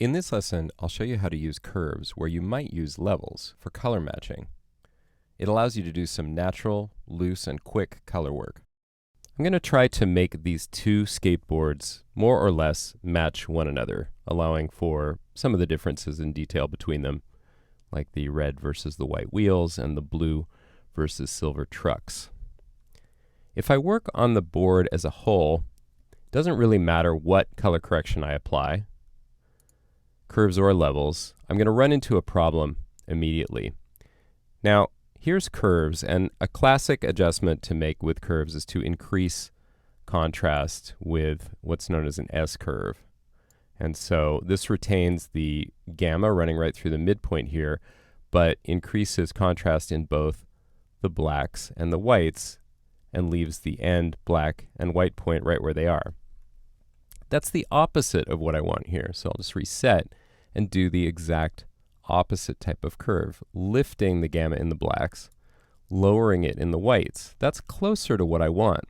In this lesson, I'll show you how to use curves where you might use levels for color matching. It allows you to do some natural, loose, and quick color work. I'm going to try to make these two skateboards more or less match one another, allowing for some of the differences in detail between them, like the red versus the white wheels and the blue versus silver trucks. If I work on the board as a whole, it doesn't really matter what color correction I apply, curves or levels. I'm going to run into a problem immediately. Now, here's curves, and a classic adjustment to make with curves is to increase contrast with what's known as an S-curve. And so this retains the gamma running right through the midpoint here, but increases contrast in both the blacks and the whites and leaves the end black and white point right where they are. That's the opposite of what I want here, so I'll just reset and do the exact opposite type of curve, lifting the gamma in the blacks, lowering it in the whites. That's closer to what I want.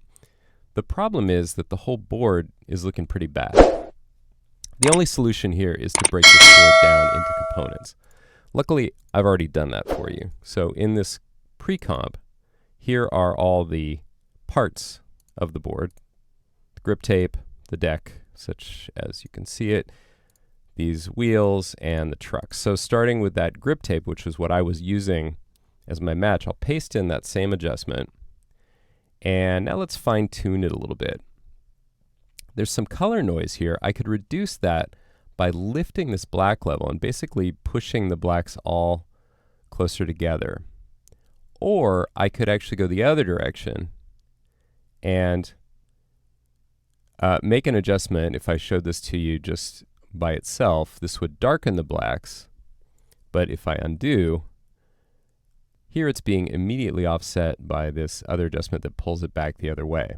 The problem is that the whole board is looking pretty bad. The only solution here is to break this board down into components. Luckily, I've already done that for you. So in this pre-comp, here are all the parts of the board: the grip tape, the deck, such as you can see it, these wheels, and the trucks. So starting with that grip tape, which is what I was using as my match, I'll paste in that same adjustment. And now let's fine tune it a little bit. There's some color noise here. I could reduce that by lifting this black level and basically pushing the blacks all closer together. Or I could actually go the other direction and make an adjustment. If I showed this to you just by itself, this would darken the blacks, but if I undo, here it's being immediately offset by this other adjustment that pulls it back the other way.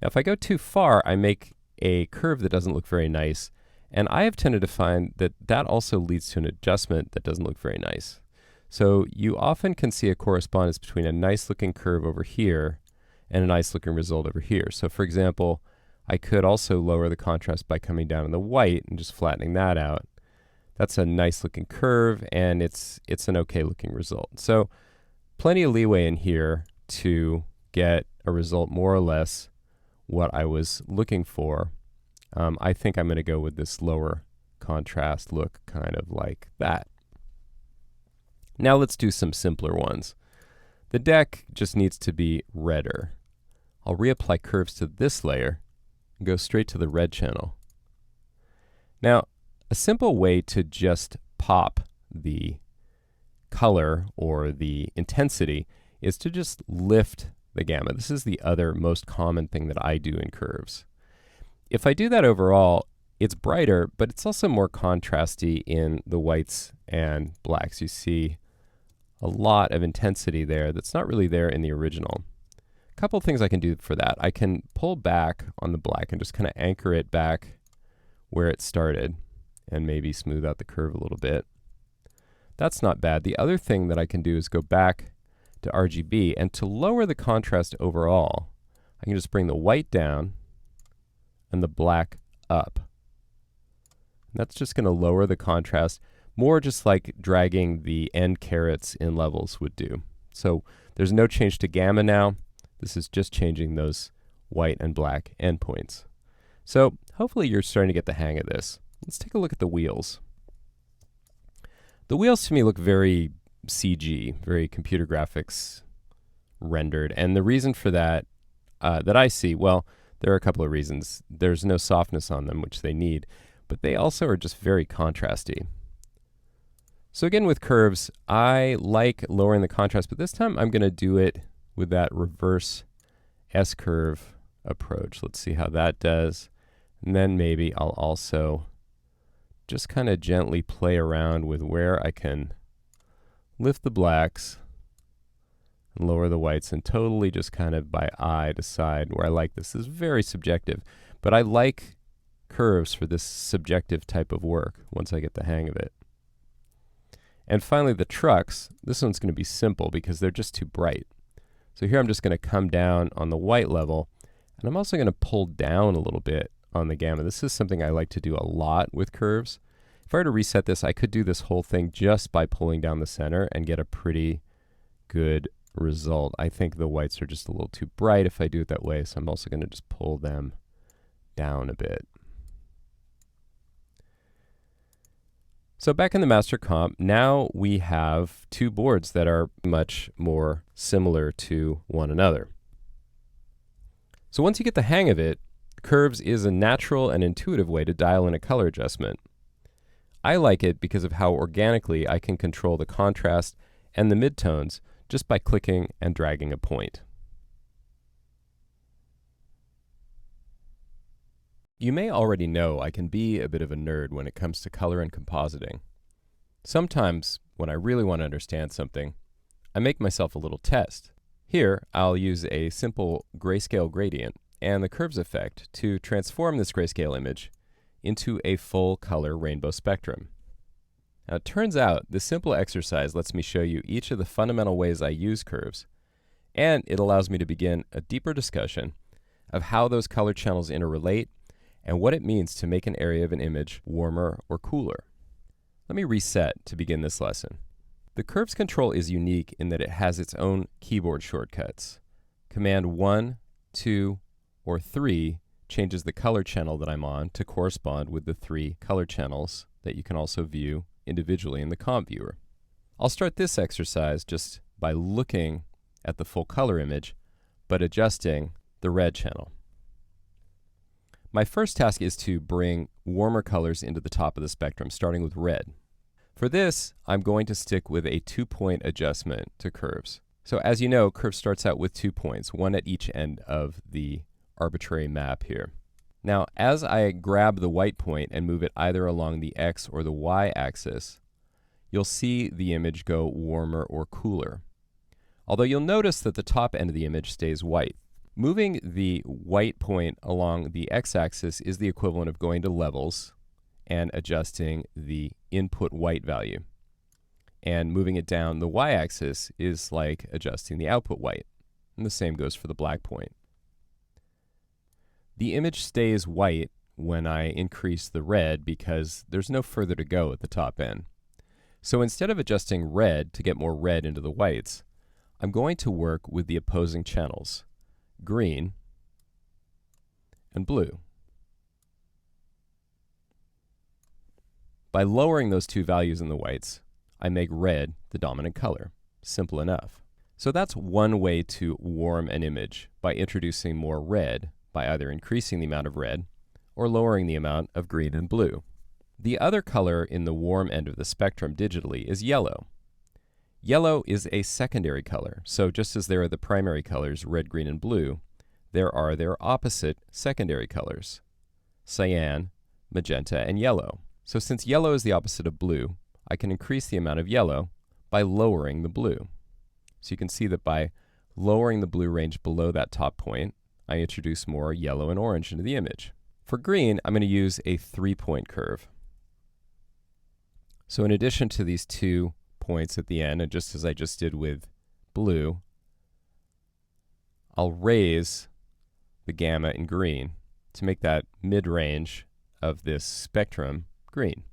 Now if I go too far, I make a curve that doesn't look very nice, and I have tended to find that that also leads to an adjustment that doesn't look very nice. So you often can see a correspondence between a nice looking curve over here and a nice looking result over here. So for example, I could also lower the contrast by coming down on the white and just flattening that out. That's a nice looking curve, and it's an okay looking result. So plenty of leeway in here to get a result more or less what I was looking for. I think I'm going to go with this lower contrast look, kind of like that. Now let's do some simpler ones. The deck just needs to be redder. I'll reapply curves to this layer and go straight to the red channel. Now, a simple way to just pop the color or the intensity is to just lift the gamma. This is the other most common thing that I do in curves. If I do that overall, it's brighter, but it's also more contrasty in the whites and blacks. You see a lot of intensity there that's not really there in the original. A couple things I can do for that. I can pull back on the black and just kind of anchor it back where it started and maybe smooth out the curve a little bit. That's not bad. The other thing that I can do is go back to RGB, and to lower the contrast overall, I can just bring the white down and the black up. And that's just going to lower the contrast, more just like dragging the end carets in levels would do. So there's no change to gamma now. This is just changing those white and black endpoints. So hopefully you're starting to get the hang of this. Let's take a look at the wheels. The wheels to me look very CG, very computer graphics rendered. And the reason for that, that I see, well, there are a couple of reasons. There's no softness on them, which they need, but they also are just very contrasty. So again, with curves, I like lowering the contrast, but this time I'm going to do it with that reverse S-curve approach. Let's see how that does. And then maybe I'll also just kind of gently play around with where I can lift the blacks and lower the whites, and totally just kind of by eye decide where I like this. This is very subjective, but I like curves for this subjective type of work once I get the hang of it. And finally, the trucks. This one's going to be simple because they're just too bright. So here I'm just going to come down on the white level, and I'm also going to pull down a little bit on the gamma. This is something I like to do a lot with curves. If I were to reset this, I could do this whole thing just by pulling down the center and get a pretty good result. I think the whites are just a little too bright if I do it that way, so I'm also going to just pull them down a bit. So back in the master comp, now we have two boards that are much more similar to one another. So once you get the hang of it, curves is a natural and intuitive way to dial in a color adjustment. I like it because of how organically I can control the contrast and the midtones just by clicking and dragging a point. You may already know I can be a bit of a nerd when it comes to color and compositing. Sometimes, when I really want to understand something, I make myself a little test. Here, I'll use a simple grayscale gradient and the curves effect to transform this grayscale image into a full color rainbow spectrum. Now, it turns out this simple exercise lets me show you each of the fundamental ways I use curves, and it allows me to begin a deeper discussion of how those color channels interrelate and what it means to make an area of an image warmer or cooler. Let me reset to begin this lesson. The curves control is unique in that it has its own keyboard shortcuts. Command 1, 2, or 3 changes the color channel that I'm on to correspond with the 3 color channels that you can also view individually in the comp viewer. I'll start this exercise just by looking at the full color image, but adjusting the red channel. My first task is to bring warmer colors into the top of the spectrum, starting with red. For this, I'm going to stick with a 2-point adjustment to curves. So as you know, curve starts out with 2 points, one at each end of the arbitrary map here. Now, as I grab the white point and move it either along the X or the Y axis, you'll see the image go warmer or cooler. Although you'll notice that the top end of the image stays white. Moving the white point along the x-axis is the equivalent of going to levels and adjusting the input white value. And moving it down the y-axis is like adjusting the output white. And the same goes for the black point. The image stays white when I increase the red because there's no further to go at the top end. So instead of adjusting red to get more red into the whites, I'm going to work with the opposing channels, green and blue. By lowering those two values in the whites, I make red the dominant color. Simple enough. So that's one way to warm an image, by introducing more red, by either increasing the amount of red or lowering the amount of green and blue. The other color in the warm end of the spectrum digitally is yellow. Yellow is a secondary color, so just as there are the primary colors, red, green, and blue, there are their opposite secondary colors, cyan, magenta, and yellow. So since yellow is the opposite of blue, I can increase the amount of yellow by lowering the blue. So you can see that by lowering the blue range below that top point, I introduce more yellow and orange into the image. For green, I'm going to use a 3-point curve. So in addition to these 2 points at the end, and just as I just did with blue, I'll raise the gamma in green to make that mid-range of this spectrum green.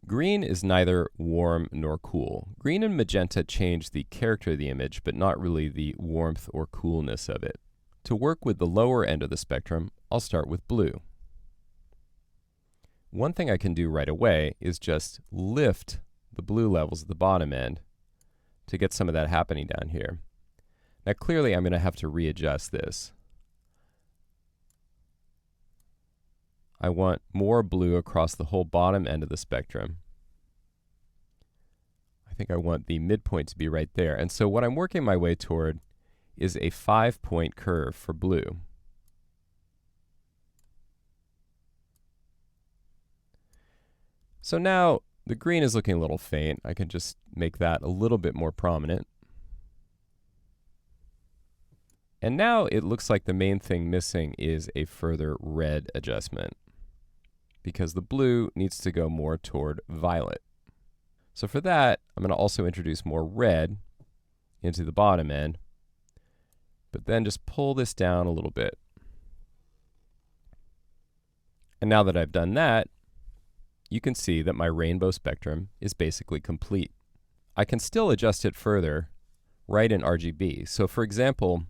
Green is neither warm nor cool. Green and magenta change the character of the image, but not really the warmth or coolness of it. To work with the lower end of the spectrum, I'll start with blue. One thing I can do right away is just lift the blue levels at the bottom end to get some of that happening down here. Now clearly I'm going to have to readjust this. I want more blue across the whole bottom end of the spectrum. I think I want the midpoint to be right there. And so what I'm working my way toward is a 5-point curve for blue. So now the green is looking a little faint. I can just make that a little bit more prominent. And now it looks like the main thing missing is a further red adjustment, because the blue needs to go more toward violet. So for that, I'm going to also introduce more red into the bottom end, but then just pull this down a little bit. And now that I've done that, you can see that my rainbow spectrum is basically complete. I can still adjust it further right in RGB. So for example,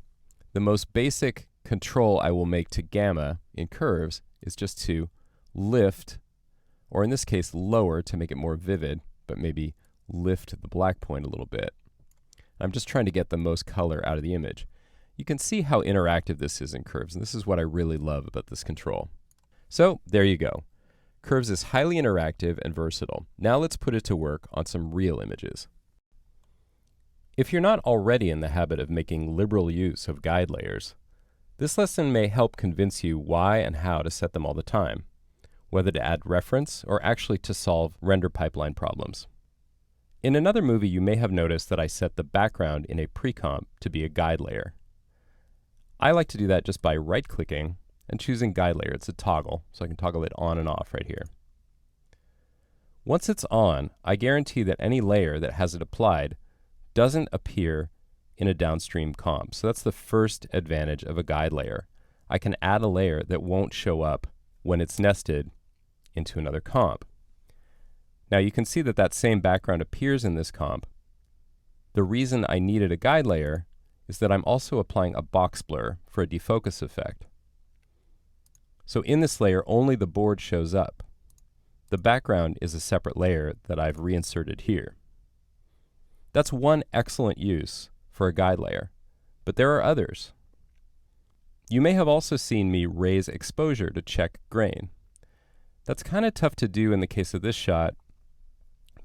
the most basic control I will make to gamma in curves is just to lift, or in this case lower to make it more vivid, but maybe lift the black point a little bit. I'm just trying to get the most color out of the image. You can see how interactive this is in curves, and this is what I really love about this control. So there you go. Curves is highly interactive and versatile. Now let's put it to work on some real images. If you're not already in the habit of making liberal use of guide layers, this lesson may help convince you why and how to set them all the time, whether to add reference or actually to solve render pipeline problems. In another movie, you may have noticed that I set the background in a pre-comp to be a guide layer. I like to do that just by right-clicking and choosing guide layer. It's a toggle, so I can toggle it on and off right here. Once it's on, I guarantee that any layer that has it applied doesn't appear in a downstream comp. So that's the first advantage of a guide layer. I can add a layer that won't show up when it's nested into another comp. Now you can see that that same background appears in this comp. The reason I needed a guide layer is that I'm also applying a box blur for a defocus effect. So in this layer, only the board shows up. The background is a separate layer that I've reinserted here. That's one excellent use for a guide layer, but there are others. You may have also seen me raise exposure to check grain. That's kind of tough to do in the case of this shot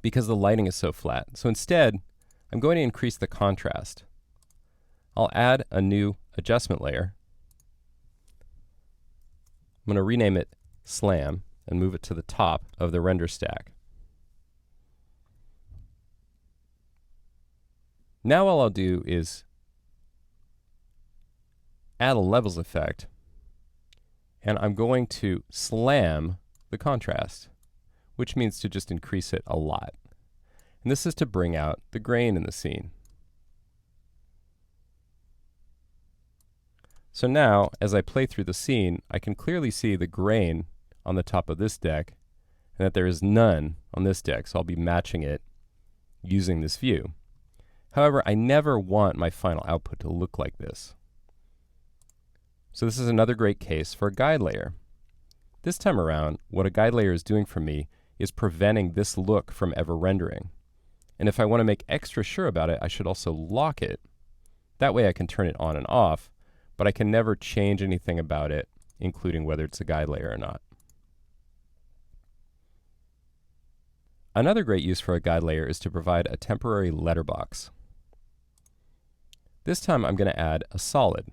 because the lighting is so flat. So instead, I'm going to increase the contrast. I'll add a new adjustment layer. I'm going to rename it Slam and move it to the top of the render stack. Now all I'll do is add a levels effect, and I'm going to slam the contrast, which means to just increase it a lot. And this is to bring out the grain in the scene. So now, as I play through the scene, I can clearly see the grain on the top of this deck, and that there is none on this deck, so I'll be matching it using this view. However, I never want my final output to look like this. So this is another great case for a guide layer. This time around, what a guide layer is doing for me is preventing this look from ever rendering. And if I want to make extra sure about it, I should also lock it. That way I can turn it on and off, but I can never change anything about it, including whether it's a guide layer or not. Another great use for a guide layer is to provide a temporary letterbox. This time I'm going to add a solid.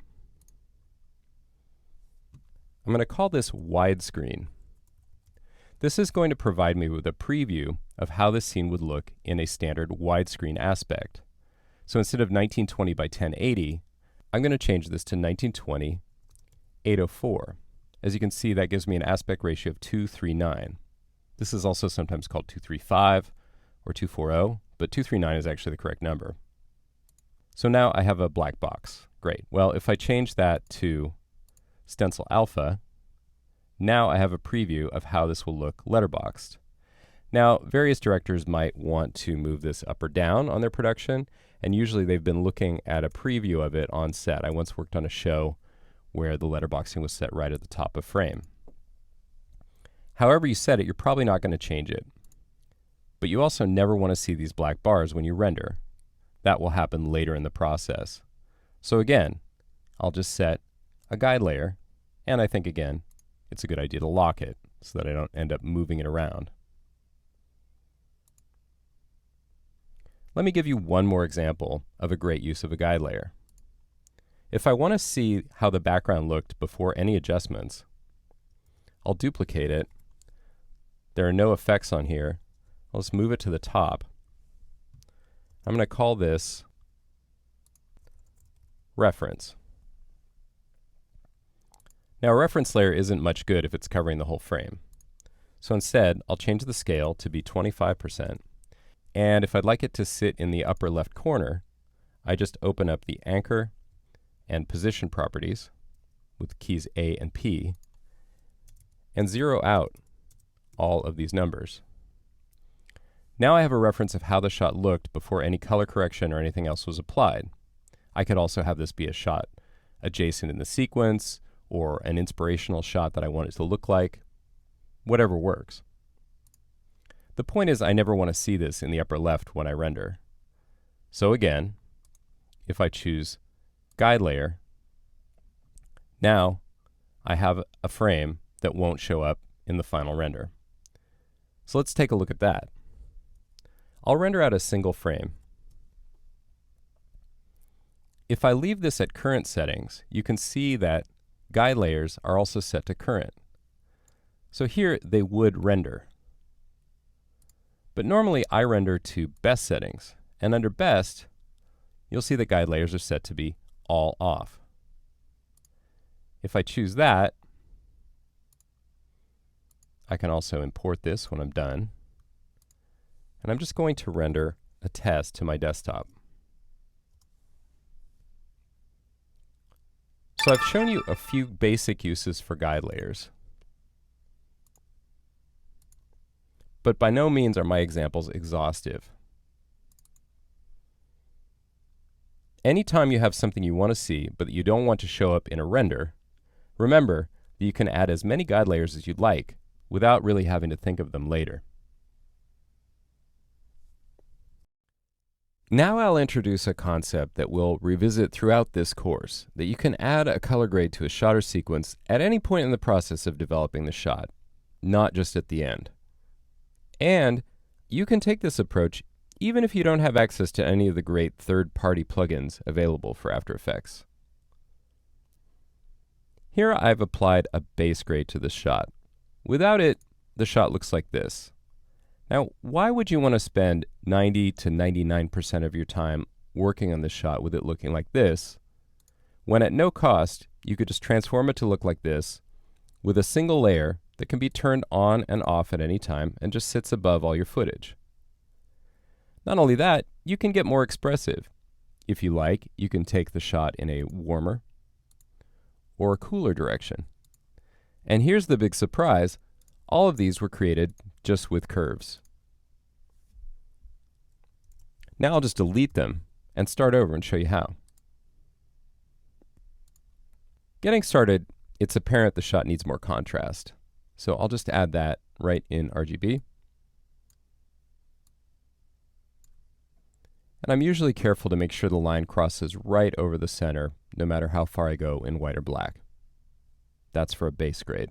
I'm going to call this widescreen. This is going to provide me with a preview of how this scene would look in a standard widescreen aspect. So instead of 1920 by 1080, I'm going to change this to 1920 804. As you can see, that gives me an aspect ratio of 239. This is also sometimes called 235 or 240, but 239 is actually the correct number. So now I have a black box. Great. Well, if I change that to stencil alpha, now I have a preview of how this will look letterboxed. Now, various directors might want to move this up or down on their production, and usually they've been looking at a preview of it on set. I once worked on a show where the letterboxing was set right at the top of frame. However you set it, you're probably not going to change it. But you also never want to see these black bars when you render. That will happen later in the process. So again, I'll just set a guide layer, and I think again, it's a good idea to lock it so that I don't end up moving it around. Let me give you one more example of a great use of a guide layer. If I want to see how the background looked before any adjustments, I'll duplicate it. There are no effects on here. I'll just move it to the top. I'm going to call this reference. Now, a reference layer isn't much good if it's covering the whole frame. So instead, I'll change the scale to be 25%. And if I'd like it to sit in the upper left corner, I just open up the anchor and position properties with keys A and P and zero out all of these numbers. Now I have a reference of how the shot looked before any color correction or anything else was applied. I could also have this be a shot adjacent in the sequence, or an inspirational shot that I want it to look like. Whatever works. The point is, I never want to see this in the upper left when I render. So again, if I choose Guide Layer, now I have a frame that won't show up in the final render. So let's take a look at that. I'll render out a single frame. If I leave this at current settings, you can see that guide layers are also set to current. So here they would render. But normally I render to best settings, and under best, you'll see that guide layers are set to be all off. If I choose that, I can also import this when I'm done. And I'm just going to render a test to my desktop. So I've shown you a few basic uses for guide layers. But by no means are my examples exhaustive. Anytime you have something you want to see, but that you don't want to show up in a render, remember that you can add as many guide layers as you'd like without really having to think of them later. Now I'll introduce a concept that we'll revisit throughout this course, that you can add a color grade to a shot or sequence at any point in the process of developing the shot, not just at the end. And you can take this approach even if you don't have access to any of the great third-party plugins available for After Effects. Here I've applied a base grade to the shot. Without it, the shot looks like this. Now, why would you want to spend 90 to 99% of your time working on this shot with it looking like this, when at no cost, you could just transform it to look like this with a single layer that can be turned on and off at any time and just sits above all your footage? Not only that, you can get more expressive. If you like, you can take the shot in a warmer or a cooler direction. And here's the big surprise. All of these were created just with curves. Now I'll just delete them and start over and show you how. Getting started, it's apparent the shot needs more contrast. So I'll just add that right in RGB. And I'm usually careful to make sure the line crosses right over the center, no matter how far I go in white or black. That's for a base grade.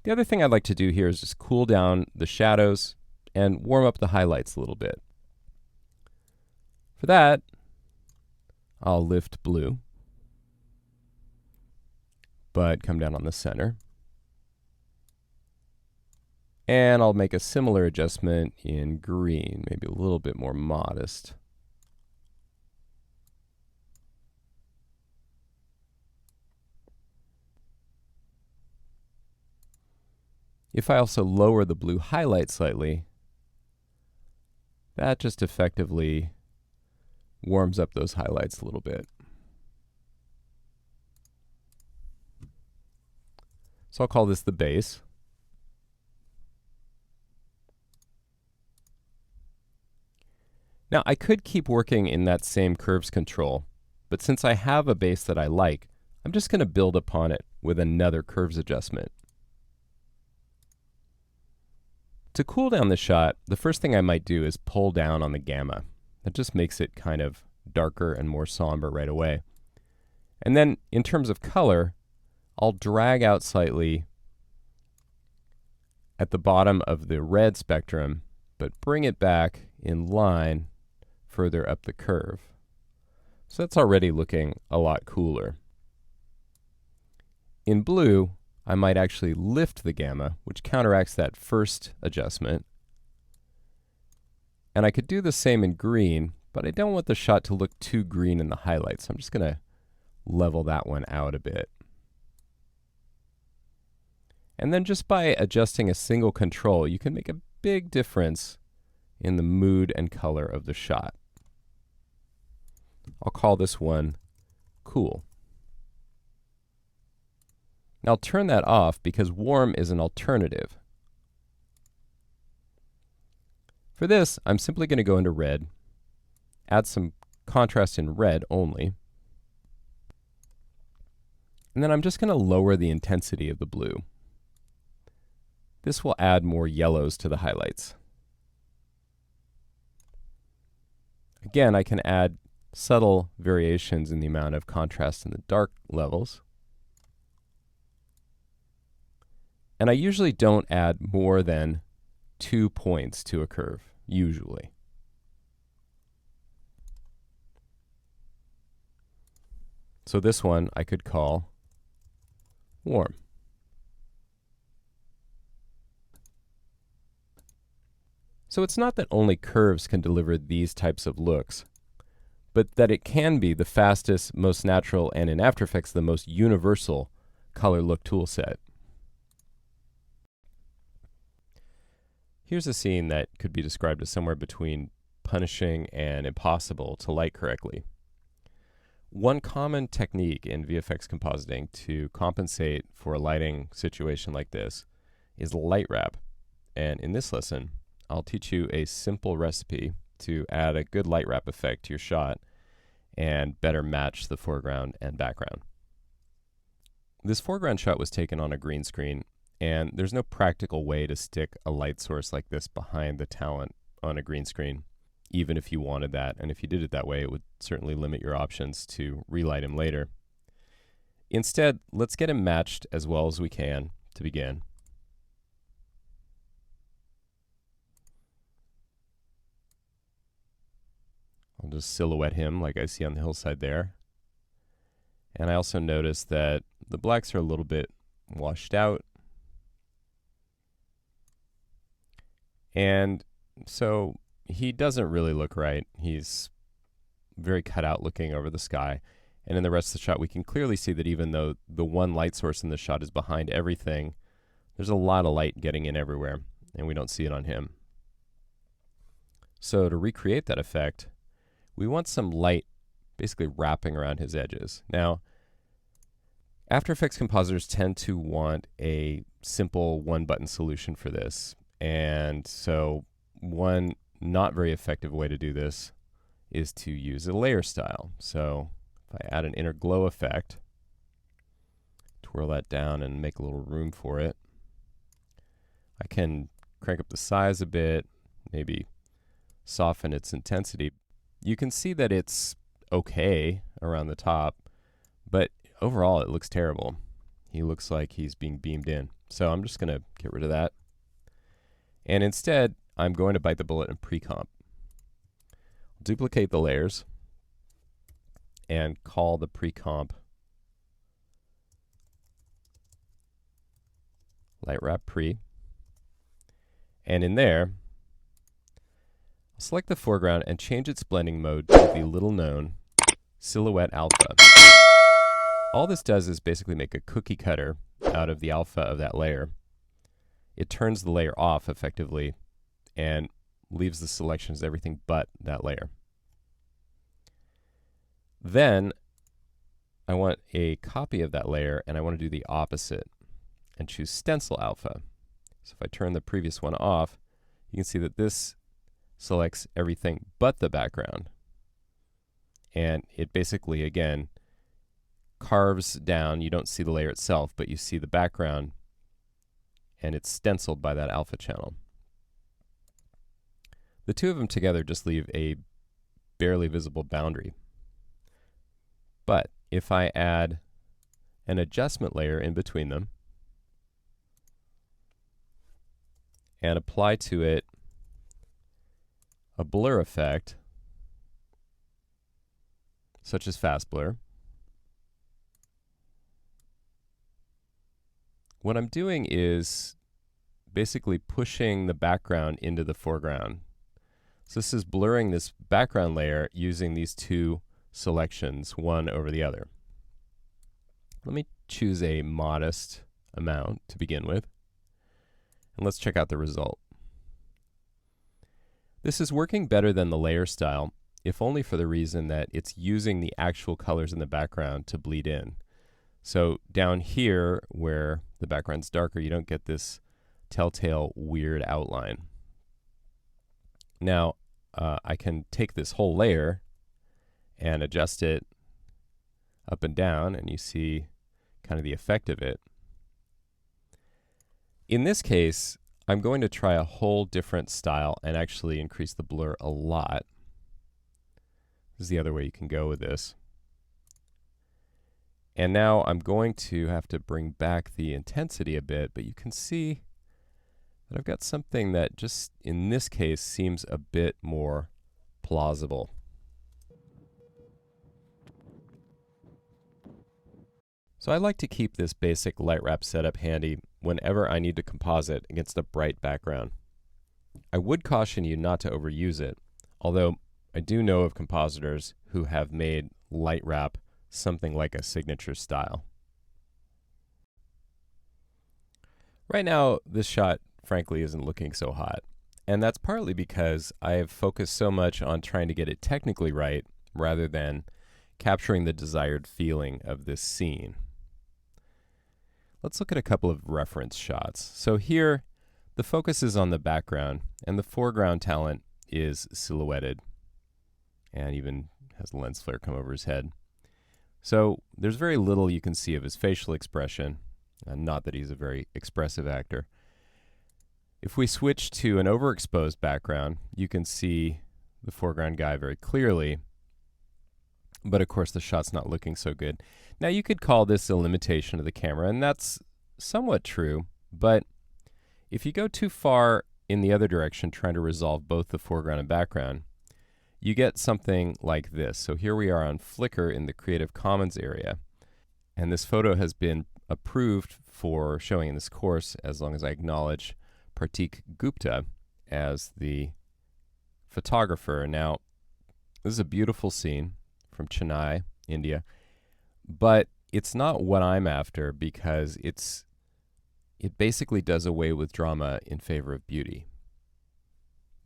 The other thing I'd like to do here is just cool down the shadows and warm up the highlights a little bit. For that, I'll lift blue, but come down on the center. And I'll make a similar adjustment in green, maybe a little bit more modest. If I also lower the blue highlight slightly, that just effectively warms up those highlights a little bit. So I'll call this the base. Now I could keep working in that same curves control, but since I have a base that I like, I'm just going to build upon it with another curves adjustment. To cool down the shot, the first thing I might do is pull down on the gamma. That just makes it kind of darker and more somber right away. And then in terms of color, I'll drag out slightly at the bottom of the red spectrum, but bring it back in line further up the curve. So that's already looking a lot cooler. In blue, I might actually lift the gamma, which counteracts that first adjustment. And I could do the same in green, but I don't want the shot to look too green in the highlights. So I'm just going to level that one out a bit. And then just by adjusting a single control, you can make a big difference in the mood and color of the shot. I'll call this one cool. Now I'll turn that off because warm is an alternative. For this, I'm simply going to go into red, add some contrast in red only, and then I'm just going to lower the intensity of the blue. This will add more yellows to the highlights. Again, I can add subtle variations in the amount of contrast in the dark levels. And I usually don't add more than 2 points to a curve, usually. So this one I could call warm. So it's not that only curves can deliver these types of looks, but that it can be the fastest, most natural, and in After Effects, the most universal color look toolset. Here's a scene that could be described as somewhere between punishing and impossible to light correctly. One common technique in VFX compositing to compensate for a lighting situation like this is light wrap. And in this lesson, I'll teach you a simple recipe to add a good light wrap effect to your shot and better match the foreground and background. This foreground shot was taken on a green screen, and there's no practical way to stick a light source like this behind the talent on a green screen, even if you wanted that. And if you did it that way, it would certainly limit your options to relight him later. Instead, let's get him matched as well as we can to begin. I'll just silhouette him like I see on the hillside there. And I also notice that the blacks are a little bit washed out. And so he doesn't really look right. He's very cut out looking over the sky. And in the rest of the shot, we can clearly see that even though the one light source in the shot is behind everything, there's a lot of light getting in everywhere, and we don't see it on him. So to recreate that effect, we want some light basically wrapping around his edges. Now, After Effects compositors tend to want a simple one-button solution for this. And so one not very effective way to do this is to use a layer style. So if I add an inner glow effect, twirl that down and make a little room for it, I can crank up the size a bit, maybe soften its intensity. You can see that it's okay around the top, but overall it looks terrible. He looks like he's being beamed in. So I'm just going to get rid of that. And instead, I'm going to bite the bullet and pre-comp. Duplicate the layers and call the pre-comp light wrap pre. And in there, I'll select the foreground and change its blending mode to the little known Silhouette Alpha. All this does is basically make a cookie cutter out of the alpha of that layer. It turns the layer off effectively and leaves the selection as everything but that layer. Then I want a copy of that layer, and I want to do the opposite and choose Stencil Alpha. So if I turn the previous one off, you can see that this selects everything but the background. And it basically, again, carves down. You don't see the layer itself, but you see the background, and it's stenciled by that alpha channel. The two of them together just leave a barely visible boundary. But if I add an adjustment layer in between them and apply to it a blur effect, such as fast blur, what I'm doing is basically pushing the background into the foreground. So this is blurring this background layer using these two selections, one over the other. Let me choose a modest amount to begin with, and let's check out the result. This is working better than the layer style, if only for the reason that it's using the actual colors in the background to bleed in. So down here where the background's darker, you don't get this telltale weird outline. Now, I can take this whole layer and adjust it up and down, and you see kind of the effect of it. In this case, I'm going to try a whole different style and actually increase the blur a lot. This is the other way you can go with this. And now I'm going to have to bring back the intensity a bit, but you can see that I've got something that just in this case seems a bit more plausible. So I like to keep this basic light wrap setup handy whenever I need to composite against a bright background. I would caution you not to overuse it, although I do know of compositors who have made light wrap something like a signature style. Right now, this shot frankly isn't looking so hot, and that's partly because I have focused so much on trying to get it technically right rather than capturing the desired feeling of this scene. Let's look at a couple of reference shots. So here, the focus is on the background, and the foreground talent is silhouetted, and even has the lens flare come over his head. So there's very little you can see of his facial expression, not that he's a very expressive actor. If we switch to an overexposed background, you can see the foreground guy very clearly, but of course the shot's not looking so good. Now you could call this a limitation of the camera, and that's somewhat true, but if you go too far in the other direction trying to resolve both the foreground and background, you get something like this. So here we are on Flickr in the Creative Commons area, and this photo has been approved for showing in this course as long as I acknowledge Pratik Gupta as the photographer. Now, this is a beautiful scene from Chennai, India, but it's not what I'm after because it basically does away with drama in favor of beauty.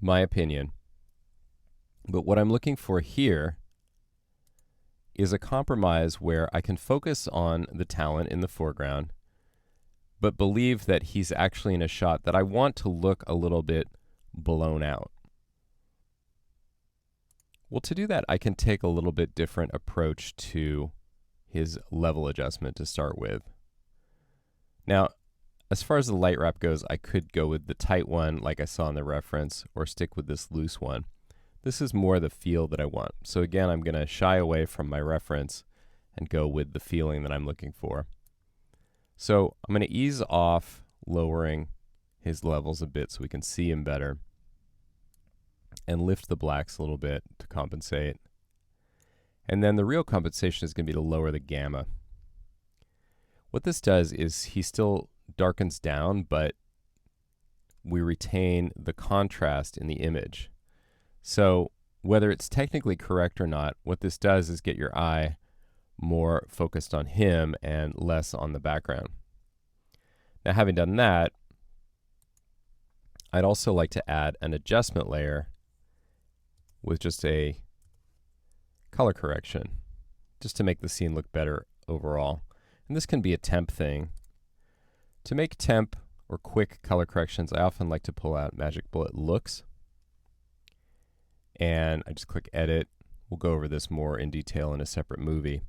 My opinion. But what I'm looking for here is a compromise where I can focus on the talent in the foreground, but believe that he's actually in a shot that I want to look a little bit blown out. Well, to do that, I can take a little bit different approach to his level adjustment to start with. Now, as far as the light wrap goes, I could go with the tight one like I saw in the reference, or stick with this loose one. This is more the feel that I want. So again, I'm going to shy away from my reference and go with the feeling that I'm looking for. So I'm going to ease off, lowering his levels a bit so we can see him better, and lift the blacks a little bit to compensate. And then the real compensation is going to be to lower the gamma. What this does is he still darkens down, but we retain the contrast in the image. So whether it's technically correct or not, what this does is get your eye more focused on him and less on the background. Now, having done that, I'd also like to add an adjustment layer with just a color correction, just to make the scene look better overall. And this can be a temp thing. To make temp or quick color corrections, I often like to pull out Magic Bullet Looks, and I just click Edit. We'll go over this more in detail in a separate movie.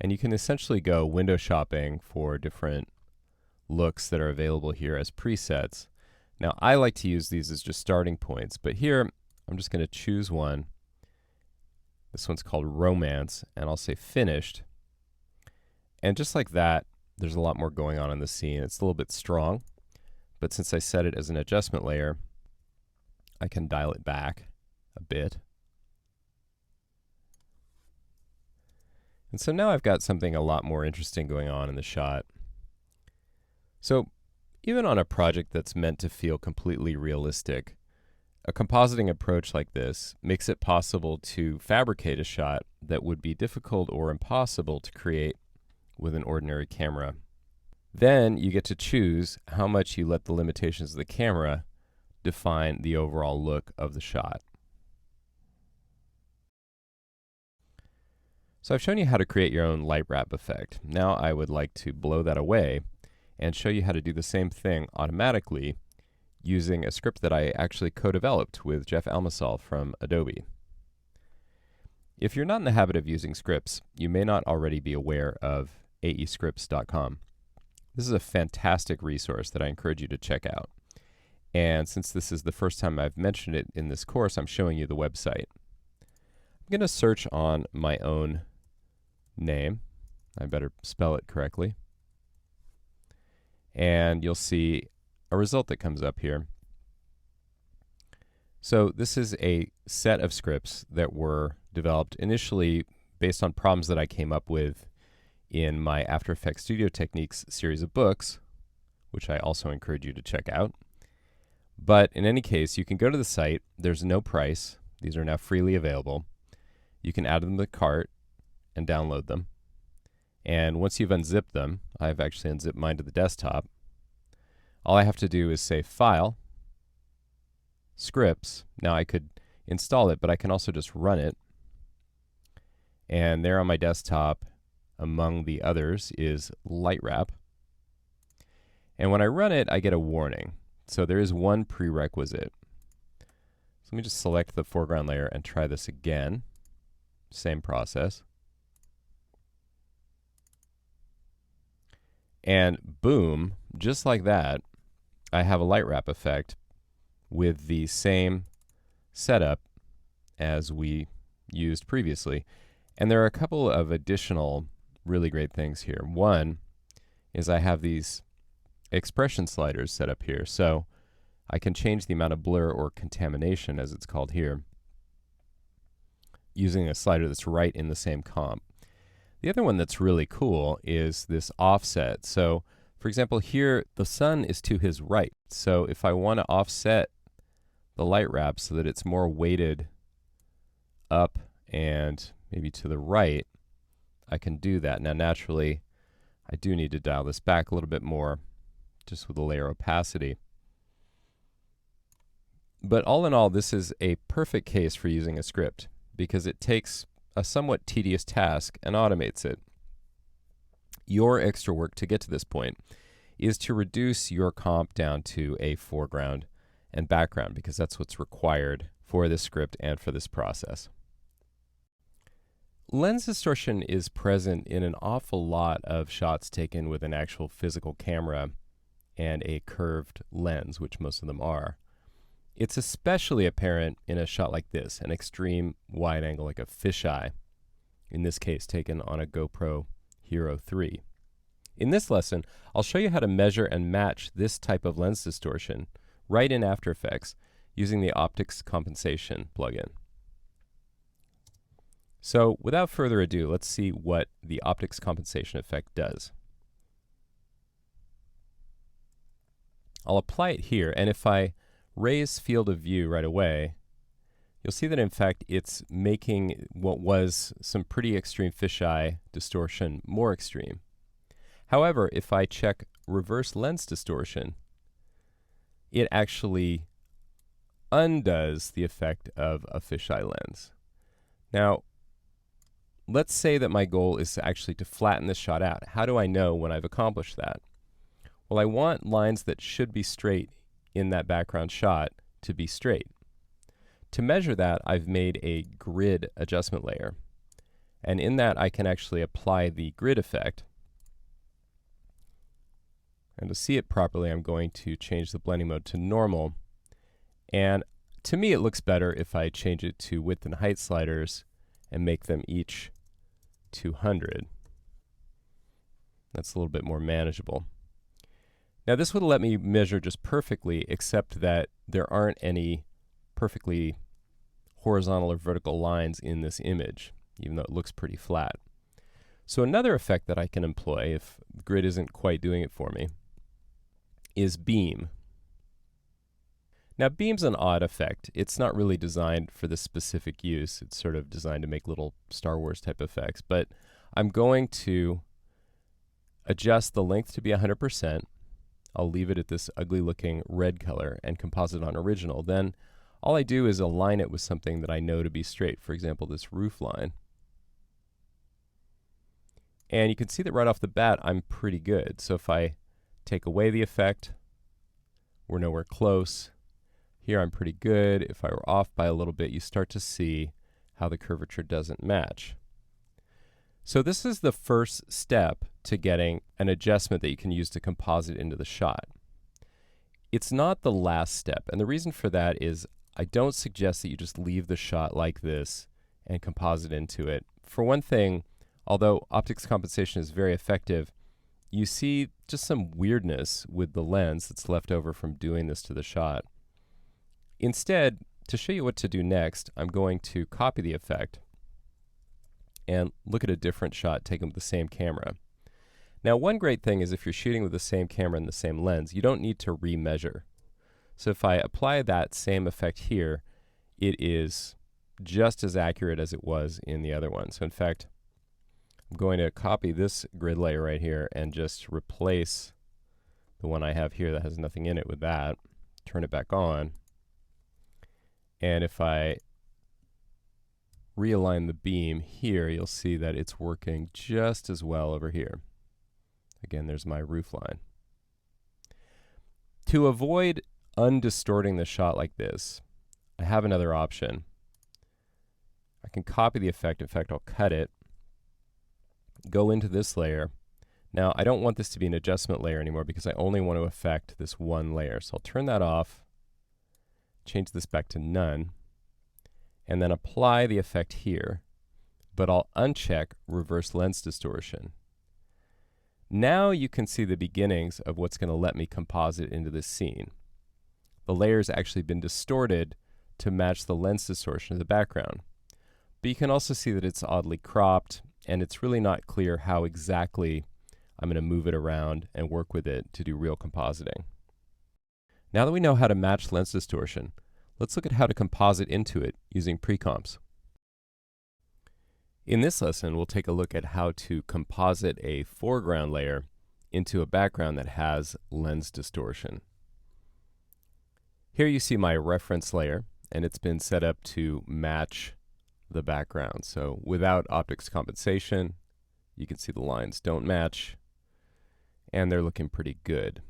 And you can essentially go window shopping for different looks that are available here as presets. Now, I like to use these as just starting points, but here I'm just going to choose one. This one's called Romance, and I'll say Finished. And just like that, there's a lot more going on in the scene. It's a little bit strong, but since I set it as an adjustment layer, I can dial it back a bit. And so now I've got something a lot more interesting going on in the shot. So even on a project that's meant to feel completely realistic, a compositing approach like this makes it possible to fabricate a shot that would be difficult or impossible to create with an ordinary camera. Then you get to choose how much you let the limitations of the camera define the overall look of the shot. So I've shown you how to create your own light wrap effect. Now I would like to blow that away and show you how to do the same thing automatically using a script that I actually co-developed with Jeff Almasol from Adobe. If you're not in the habit of using scripts, you may not already be aware of aescripts.com. This is a fantastic resource that I encourage you to check out. And since this is the first time I've mentioned it in this course, I'm showing you the website. I'm going to search on my own name. I better spell it correctly. And you'll see a result that comes up here. So this is a set of scripts that were developed initially based on problems that I came up with in my After Effects Studio Techniques series of books, which I also encourage you to check out. But in any case, you can go to the site. There's no price. These are now freely available. You can add them to the cart and download them. And once you've unzipped them, I've actually unzipped mine to the desktop, all I have to do is say File, Scripts. Now I could install it, but I can also just run it. And there on my desktop, among the others, is Light Wrap. And when I run it, I get a warning. So there is one prerequisite. So let me just select the foreground layer and try this again. Same process. And boom, just like that, I have a light wrap effect with the same setup as we used previously. And there are a couple of additional really great things here. One is I have these expression sliders set up here. So I can change the amount of blur or contamination, as it's called here, using a slider that's right in the same comp. The other one that's really cool is this offset. So for example, here the sun is to his right. So if I want to offset the light wrap so that it's more weighted up and maybe to the right, I can do that. Now naturally, I do need to dial this back a little bit more just with the layer opacity. But all in all, this is a perfect case for using a script because it takes a somewhat tedious task and automates it. Your extra work to get to this point is to reduce your comp down to a foreground and background because that's what's required for this script and for this process. Lens distortion is present in an awful lot of shots taken with an actual physical camera and a curved lens, which most of them are. It's especially apparent in a shot like this, an extreme wide angle like a fisheye, in this case taken on a GoPro Hero 3. In this lesson, I'll show you how to measure and match this type of lens distortion right in After Effects using the Optics Compensation plugin. So without further ado, let's see what the Optics Compensation effect does. I'll apply it here, and if I raise field of view right away, you'll see that in fact it's making what was some pretty extreme fisheye distortion more extreme. However, if I check reverse lens distortion, it actually undoes the effect of a fisheye lens. Now, let's say that my goal is actually to flatten this shot out. How do I know when I've accomplished that? Well, I want lines that should be straight in that background shot to be straight. To measure that, I've made a grid adjustment layer. And in that, I can actually apply the grid effect. And to see it properly, I'm going to change the blending mode to normal. And to me, it looks better if I change it to width and height sliders and make them each 200. That's a little bit more manageable. Now this would let me measure just perfectly, except that there aren't any perfectly horizontal or vertical lines in this image, even though it looks pretty flat. So another effect that I can employ, if the grid isn't quite doing it for me, is beam. Now beam's an odd effect. It's not really designed for this specific use. It's sort of designed to make little Star Wars type effects, but I'm going to adjust the length to be 100%. I'll leave it at this ugly looking red color and composite on original. Then all I do is align it with something that I know to be straight. For example, this roof line. And you can see that right off the bat, I'm pretty good. So if I take away the effect, we're nowhere close. Here I'm pretty good. If I were off by a little bit, you start to see how the curvature doesn't match. So this is the first step to getting an adjustment that you can use to composite into the shot. It's not the last step, and the reason for that is I don't suggest that you just leave the shot like this and composite into it. For one thing, although optics compensation is very effective, you see just some weirdness with the lens that's left over from doing this to the shot. Instead, to show you what to do next, I'm going to copy the effect and look at a different shot taken with the same camera. Now, one great thing is if you're shooting with the same camera and the same lens, you don't need to remeasure. So if I apply that same effect here, it is just as accurate as it was in the other one. So in fact, I'm going to copy this grid layer right here and just replace the one I have here that has nothing in it with that, turn it back on, and if I realign the beam here, you'll see that it's working just as well over here. Again, there's my roof line. To avoid undistorting the shot like this, I have another option. I can copy the effect. In fact, I'll cut it, go into this layer. Now, I don't want this to be an adjustment layer anymore because I only want to affect this one layer. So I'll turn that off, change this back to none, and then apply the effect here, but I'll uncheck reverse lens distortion. Now you can see the beginnings of what's going to let me composite into this scene. The layer's actually been distorted to match the lens distortion of the background. But you can also see that it's oddly cropped, and it's really not clear how exactly I'm going to move it around and work with it to do real compositing. Now that we know how to match lens distortion, let's look at how to composite into it using pre-comps. In this lesson, we'll take a look at how to composite a foreground layer into a background that has lens distortion. Here you see my reference layer, and it's been set up to match the background. So without optics compensation, you can see the lines don't match, and they're looking pretty good.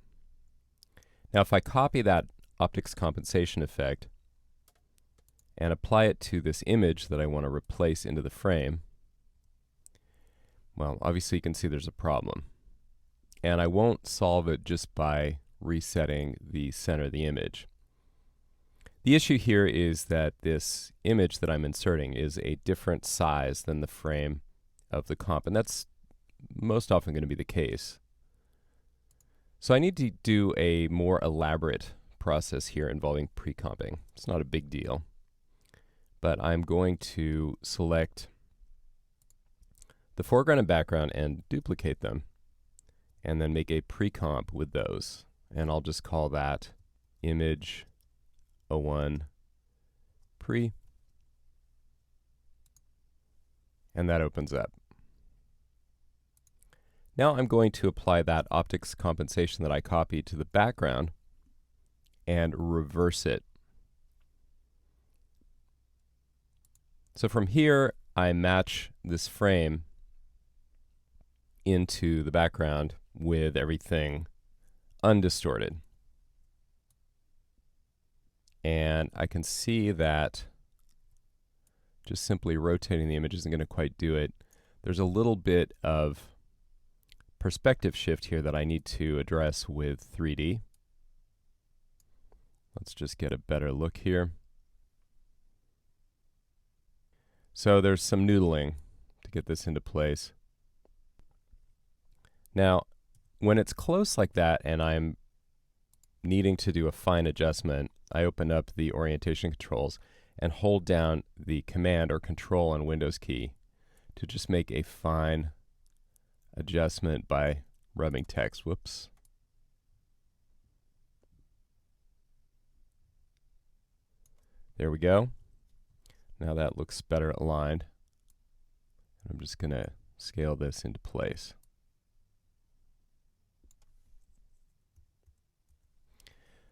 Now if I copy that optics compensation effect and apply it to this image that I want to replace into the frame, well, obviously you can see there's a problem. And I won't solve it just by resetting the center of the image. The issue here is that this image that I'm inserting is a different size than the frame of the comp, and that's most often going to be the case. So I need to do a more elaborate process here involving pre-comping. It's not a big deal, but I'm going to select the foreground and background and duplicate them, and then make a pre-comp with those. And I'll just call that image 01 pre, and that opens up. Now I'm going to apply that optics compensation that I copied to the background and reverse it. So from here, I match this frame into the background with everything undistorted. And I can see that just simply rotating the image isn't going to quite do it. There's a little bit of perspective shift here that I need to address with 3D. Let's just get a better look here. So there's some noodling to get this into place. Now, when it's close like that and I'm needing to do a fine adjustment, I open up the orientation controls and hold down the Command or Control on Windows key to just make a fine adjustment by rubbing text. Whoops. There we go. Now that looks better aligned. I'm just going to scale this into place.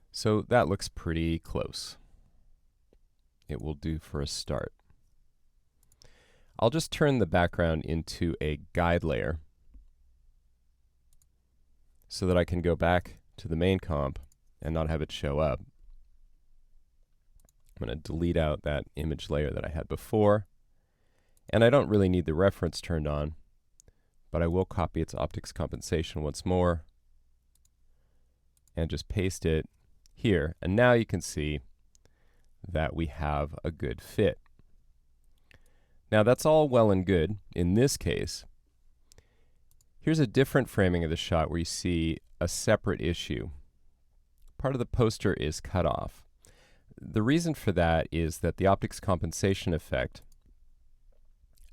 So that looks pretty close. It will do for a start. I'll just turn the background into a guide layer so that I can go back to the main comp and not have it show up. I'm going to delete out that image layer that I had before. And I don't really need the reference turned on, but I will copy its optics compensation once more and just paste it here. And now you can see that we have a good fit. Now that's all well and good in this case. Here's a different framing of the shot where you see a separate issue. Part of the poster is cut off. The reason for that is that the optics compensation effect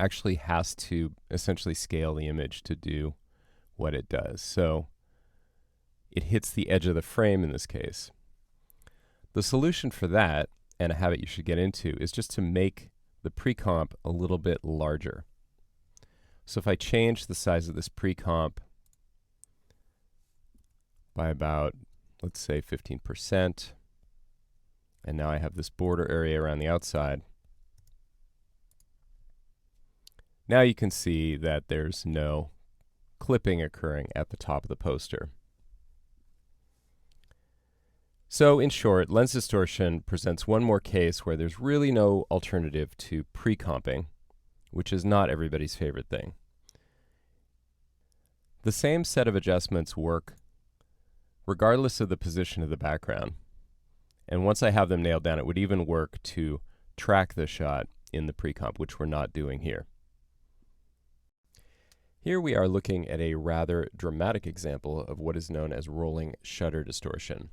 actually has to essentially scale the image to do what it does. So it hits the edge of the frame in this case. The solution for that, and a habit you should get into, is just to make the pre-comp a little bit larger. So if I change the size of this pre-comp by about, let's say 15%, and now I have this border area around the outside, now you can see that there's no clipping occurring at the top of the poster. So in short, lens distortion presents one more case where there's really no alternative to pre-comping, which is not everybody's favorite thing. The same set of adjustments work regardless of the position of the background. And once I have them nailed down, it would even work to track the shot in the pre-comp, which we're not doing here. Here we are looking at a rather dramatic example of what is known as rolling shutter distortion.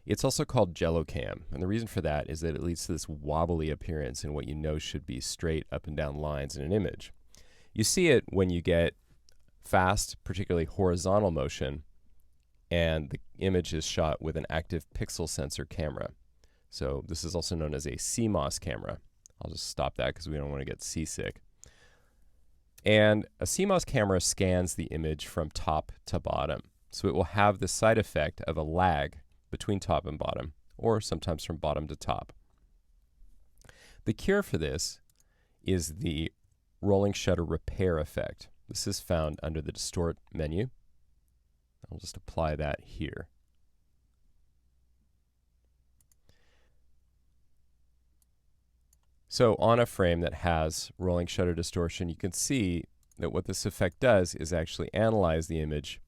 It's also called jello cam, and the reason for that is that it leads to this wobbly appearance in what you know should be straight up and down lines in an image. You see it when you get fast, particularly horizontal motion, and the image is shot with an active pixel sensor camera. So this is also known as a CMOS camera. I'll just stop that because we don't want to get seasick. And a CMOS camera scans the image from top to bottom. So it will have the side effect of a lag between top and bottom, or sometimes from bottom to top. The cure for this is the rolling shutter repair effect. This is found under the Distort menu. I'll just apply that here. So on a frame that has rolling shutter distortion, you can see that what this effect does is actually analyze the image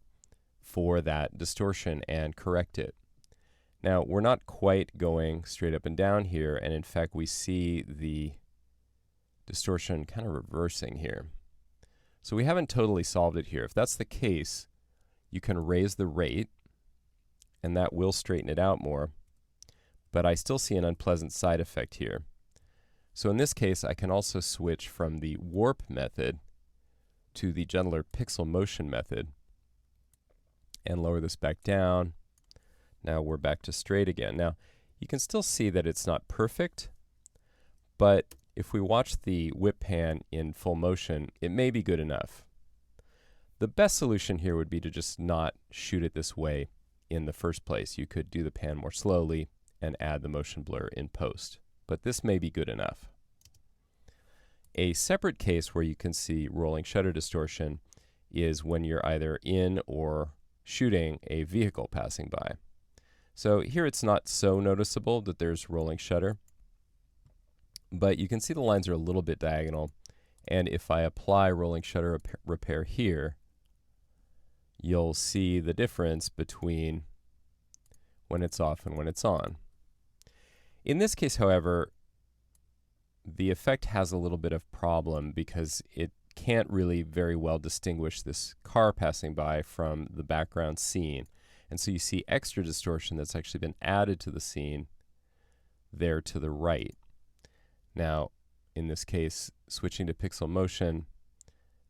for that distortion and correct it. Now, we're not quite going straight up and down here, and in fact, we see the distortion kind of reversing here. So we haven't totally solved it here. If that's the case, you can raise the rate, and that will straighten it out more, but I still see an unpleasant side effect here. So in this case, I can also switch from the warp method to the gentler pixel motion method and lower this back down. Now we're back to straight again. Now, you can still see that it's not perfect, but if we watch the whip pan in full motion, it may be good enough. The best solution here would be to just not shoot it this way in the first place. You could do the pan more slowly and add the motion blur in post, but this may be good enough. A separate case where you can see rolling shutter distortion is when you're either in or shooting a vehicle passing by. So here it's not so noticeable that there's rolling shutter, but you can see the lines are a little bit diagonal, and if I apply rolling shutter repair here, you'll see the difference between when it's off and when it's on. In this case, however, the effect has a little bit of problem because it can't really very well distinguish this car passing by from the background scene. And so you see extra distortion that's actually been added to the scene there to the right. Now, in this case, switching to pixel motion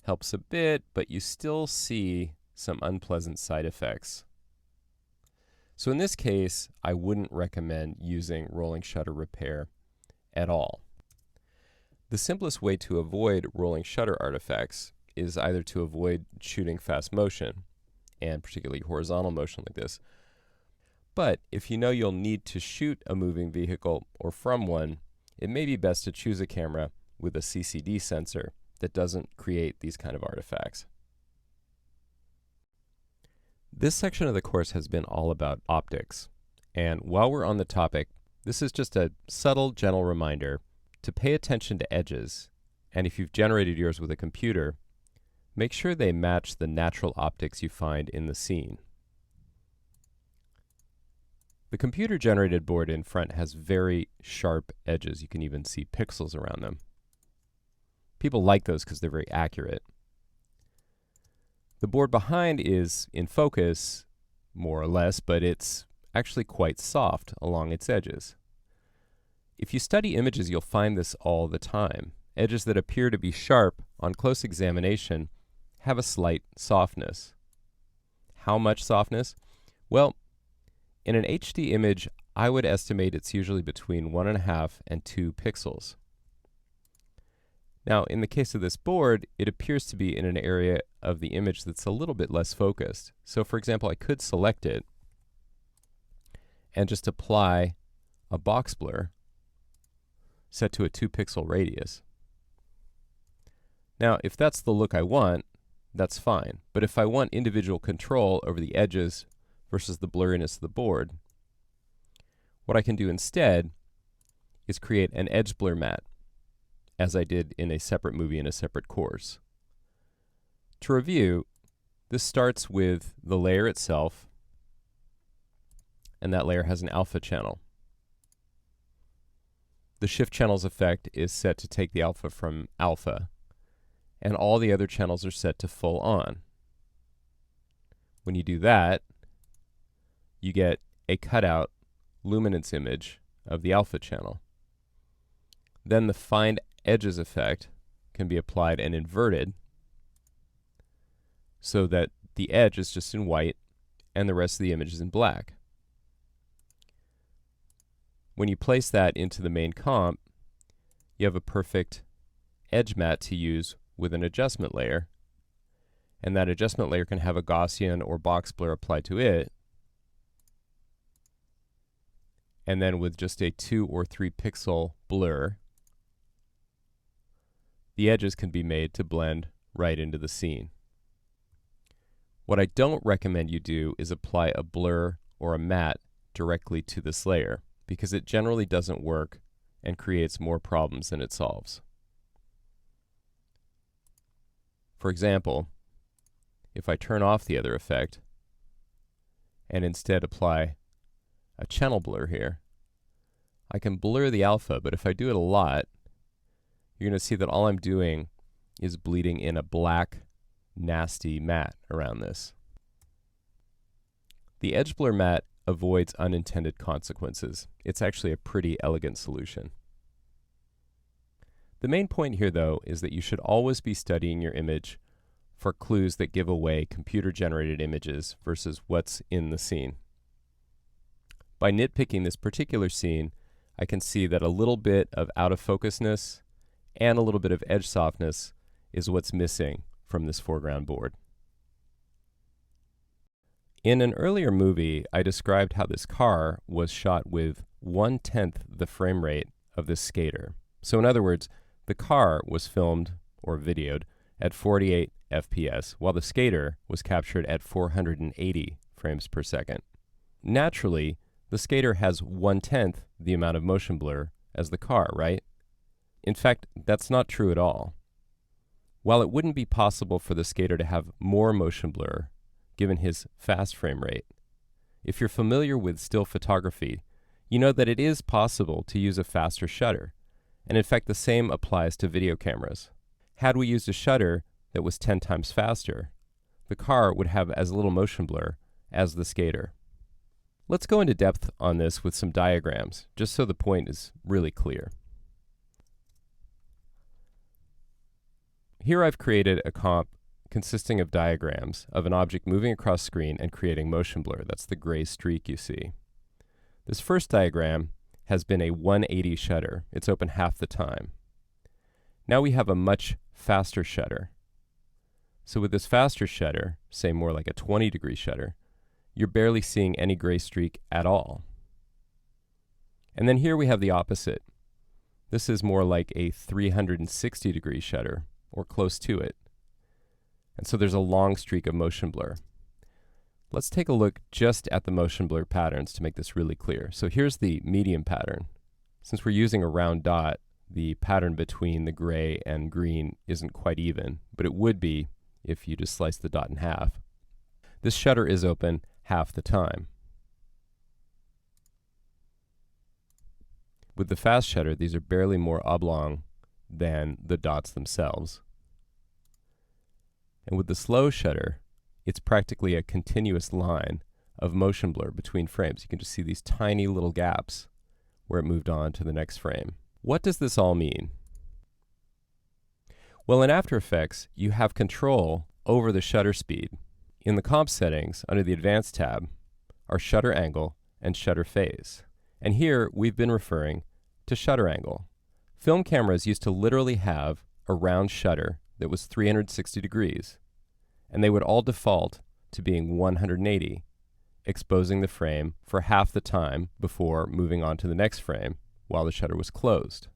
helps a bit, but you still see some unpleasant side effects. So in this case, I wouldn't recommend using rolling shutter repair at all. The simplest way to avoid rolling shutter artifacts is either to avoid shooting fast motion, and particularly horizontal motion like this. But if you know you'll need to shoot a moving vehicle or from one, it may be best to choose a camera with a CCD sensor that doesn't create these kind of artifacts. This section of the course has been all about optics, and while we're on the topic, this is just a subtle, gentle reminder to pay attention to edges, and if you've generated yours with a computer, make sure they match the natural optics you find in the scene. The computer-generated board in front has very sharp edges. You can even see pixels around them. People like those because they're very accurate. The board behind is in focus, more or less, but it's actually quite soft along its edges. If you study images, you'll find this all the time. Edges that appear to be sharp on close examination have a slight softness. How much softness? Well, in an HD image, I would estimate it's usually between 1.5 and 2 pixels. Now, in the case of this board, it appears to be in an area of the image that's a little bit less focused. So, for example, I could select it and just apply a box blur set to a 2-pixel radius. Now, if that's the look I want, that's fine. But if I want individual control over the edges versus the blurriness of the board, what I can do instead is create an edge blur matte, as I did in a separate movie in a separate course. To review, this starts with the layer itself, and that layer has an alpha channel. The shift channels effect is set to take the alpha from alpha, and all the other channels are set to full on. When you do that, you get a cutout luminance image of the alpha channel. Then the find edges effect can be applied and inverted so that the edge is just in white and the rest of the image is in black. When you place that into the main comp, you have a perfect edge matte to use with an adjustment layer, and that adjustment layer can have a Gaussian or box blur applied to it, and then with just a 2 or 3 pixel blur, the edges can be made to blend right into the scene. What I don't recommend you do is apply a blur or a matte directly to this layer, because it generally doesn't work and creates more problems than it solves. For example, if I turn off the other effect and instead apply a channel blur here, I can blur the alpha, but if I do it a lot, you're going to see that all I'm doing is bleeding in a black, nasty matte around this. The edge blur matte avoids unintended consequences. It's actually a pretty elegant solution. The main point here, though, is that you should always be studying your image for clues that give away computer-generated images versus what's in the scene. By nitpicking this particular scene, I can see that a little bit of out-of-focusness and a little bit of edge softness is what's missing from this foreground board. In an earlier movie, I described how this car was shot with 1/10 the frame rate of this skater. So in other words, the car was filmed or videoed at 48 FPS, while the skater was captured at 480 frames per second. Naturally, the skater has 1/10 the amount of motion blur as the car, right? In fact, that's not true at all. While it wouldn't be possible for the skater to have more motion blur, given his fast frame rate, if you're familiar with still photography, you know that it is possible to use a faster shutter, and in fact the same applies to video cameras. Had we used a shutter that was 10 times faster, the car would have as little motion blur as the skater. Let's go into depth on this with some diagrams, just so the point is really clear. Here I've created a comp consisting of diagrams of an object moving across screen and creating motion blur. That's the gray streak you see. This first diagram has been a 180 shutter. It's open half the time. Now we have a much faster shutter. So with this faster shutter, say more like a 20-degree shutter, you're barely seeing any gray streak at all. And then here we have the opposite. This is more like a 360-degree shutter, or close to it. And so there's a long streak of motion blur. Let's take a look just at the motion blur patterns to make this really clear. So here's the medium pattern. Since we're using a round dot, the pattern between the gray and green isn't quite even, but it would be if you just slice the dot in half. This shutter is open half the time. With the fast shutter, these are barely more oblong than the dots themselves. And with the slow shutter, it's practically a continuous line of motion blur between frames. You can just see these tiny little gaps where it moved on to the next frame. What does this all mean? Well, in After Effects, you have control over the shutter speed. In the comp settings, under the Advanced tab, are shutter angle and shutter phase. And here, we've been referring to shutter angle. Film cameras used to literally have a round shutter that was 360 degrees, and they would all default to being 180, exposing the frame for half the time before moving on to the next frame while the shutter was closed.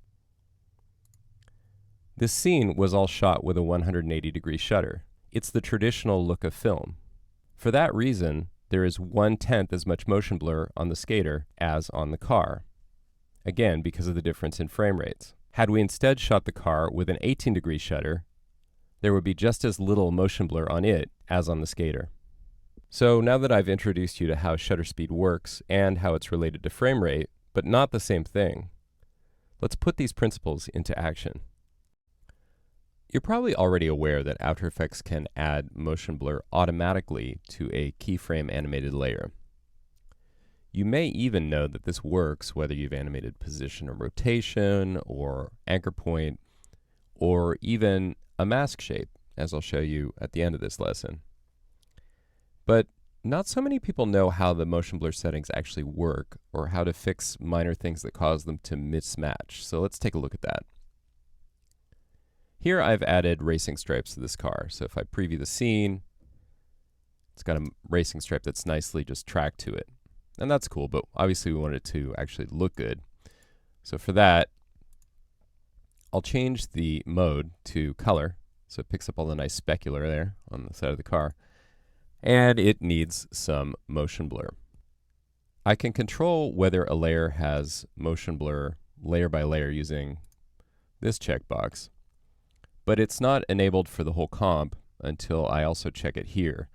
This scene was all shot with a 180-degree shutter. It's the traditional look of film. For that reason, there is 1/10 as much motion blur on the skater as on the car. Again, because of the difference in frame rates. Had we instead shot the car with an 18-degree shutter, there would be just as little motion blur on it as on the skater. So now that I've introduced you to how shutter speed works and how it's related to frame rate, but not the same thing, let's put these principles into action. You're probably already aware that After Effects can add motion blur automatically to a keyframe animated layer. You may even know that this works whether you've animated position or rotation, or anchor point, or even a mask shape, as I'll show you at the end of this lesson. But not so many people know how the motion blur settings actually work, or how to fix minor things that cause them to mismatch. So let's take a look at that. Here I've added racing stripes to this car. So if I preview the scene, it's got a racing stripe that's nicely just tracked to it. And that's cool, but obviously we want it to actually look good. So for that, I'll change the mode to color, so it picks up all the nice specular there on the side of the car. And it needs some motion blur. I can control whether a layer has motion blur layer by layer using this checkbox, but it's not enabled for the whole comp until I also check it here.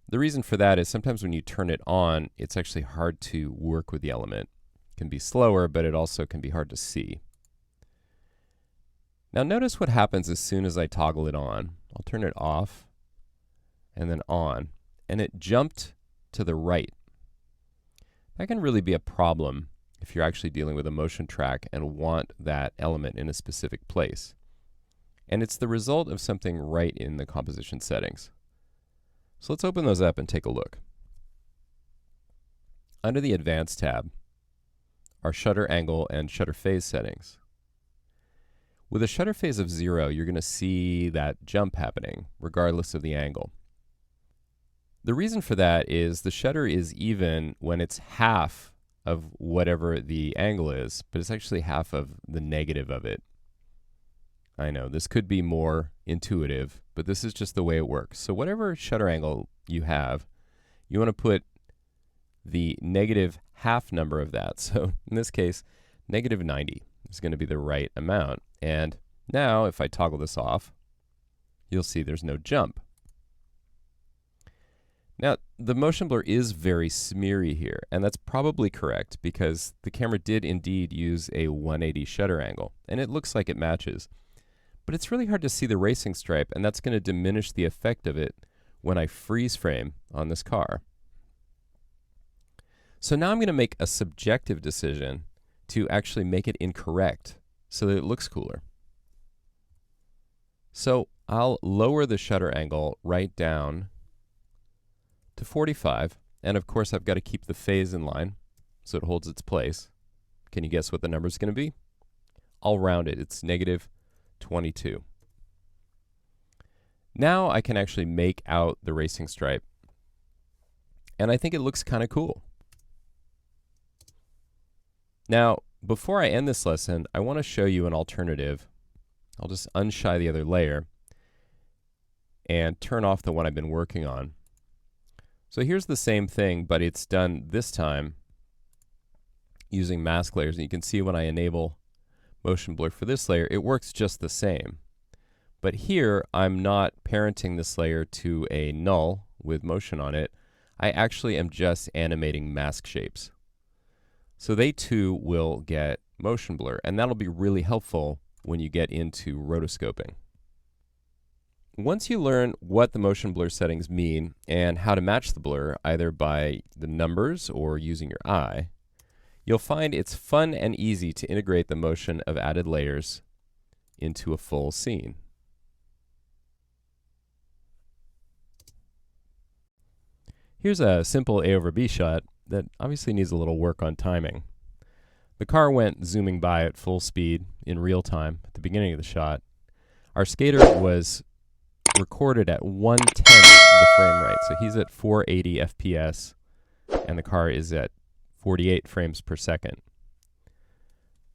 The reason for that is sometimes when you turn it on, it's actually hard to work with the element. It can be slower, but it also can be hard to see. Now notice what happens as soon as I toggle it on. I'll turn it off and then on, and it jumped to the right. That can really be a problem if you're actually dealing with a motion track and want that element in a specific place. And it's the result of something right in the composition settings. So let's open those up and take a look. Under the Advanced tab are shutter angle and shutter phase settings. With a shutter phase of 0, you're going to see that jump happening, regardless of the angle. The reason for that is the shutter is even when it's half of whatever the angle is, but it's actually half of the negative of it. I know, this could be more intuitive, but this is just the way it works. So whatever shutter angle you have, you want to put the negative half number of that. So in this case, negative 90 is going to be the right amount. And now if I toggle this off, you'll see there's no jump. Now, the motion blur is very smeary here, and that's probably correct because the camera did indeed use a 180 shutter angle, and it looks like it matches. But it's really hard to see the racing stripe, and that's going to diminish the effect of it when I freeze frame on this car. So now I'm going to make a subjective decision to actually make it incorrect so that it looks cooler. So I'll lower the shutter angle right down to 45, and of course I've got to keep the phase in line so it holds its place. Can you guess what the number is going to be? I'll round it. It's negative 22. Now I can actually make out the racing stripe, and I think it looks kind of cool. Now, before I end this lesson, I want to show you an alternative. I'll just unshy the other layer and turn off the one I've been working on. So here's the same thing, but it's done this time using mask layers. And you can see when I enable motion blur for this layer, it works just the same. But here, I'm not parenting this layer to a null with motion on it. I actually am just animating mask shapes. So they too will get motion blur, and that'll be really helpful when you get into rotoscoping. Once you learn what the motion blur settings mean and how to match the blur, either by the numbers or using your eye, you'll find it's fun and easy to integrate the motion of added layers into a full scene. Here's a simple A over B shot that obviously needs a little work on timing. The car went zooming by at full speed in real time at the beginning of the shot. Our skater was recorded at 1/10 the frame rate, so he's at 480 FPS, and the car is at 48 frames per second.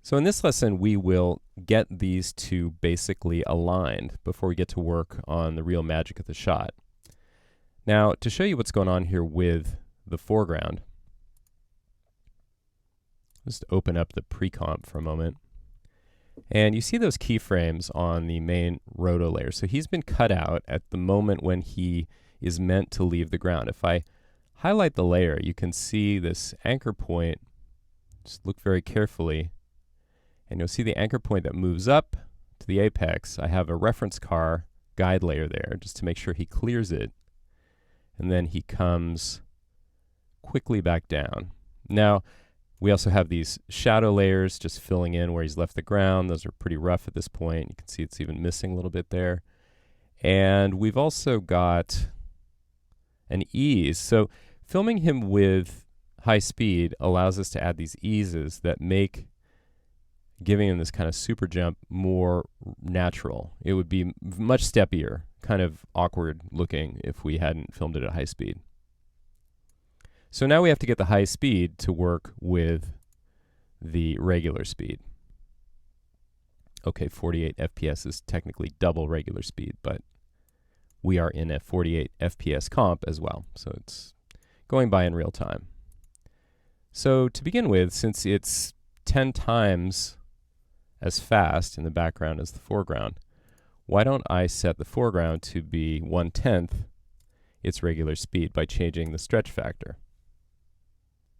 So in this lesson, we will get these two basically aligned before we get to work on the real magic of the shot. Now, to show you what's going on here with the foreground, just open up the pre-comp for a moment. And you see those keyframes on the main roto layer. So he's been cut out at the moment when he is meant to leave the ground. If I highlight the layer, you can see this anchor point. Just look very carefully, and you'll see the anchor point that moves up to the apex. I have a reference car guide layer there just to make sure he clears it. And then he comes quickly back down. Now, we also have these shadow layers just filling in where he's left the ground. Those are pretty rough at this point. You can see it's even missing a little bit there. And we've also got an ease. So filming him with high speed allows us to add these eases that make giving him this kind of super jump more natural. It would be much steppier, kind of awkward looking if we hadn't filmed it at high speed. So now we have to get the high speed to work with the regular speed. Okay, 48 FPS is technically double regular speed, but we are in a 48 FPS comp as well, so it's going by in real time. So to begin with, since it's 10 times as fast in the background as the foreground, why don't I set the foreground to be 1/10 its regular speed by changing the stretch factor.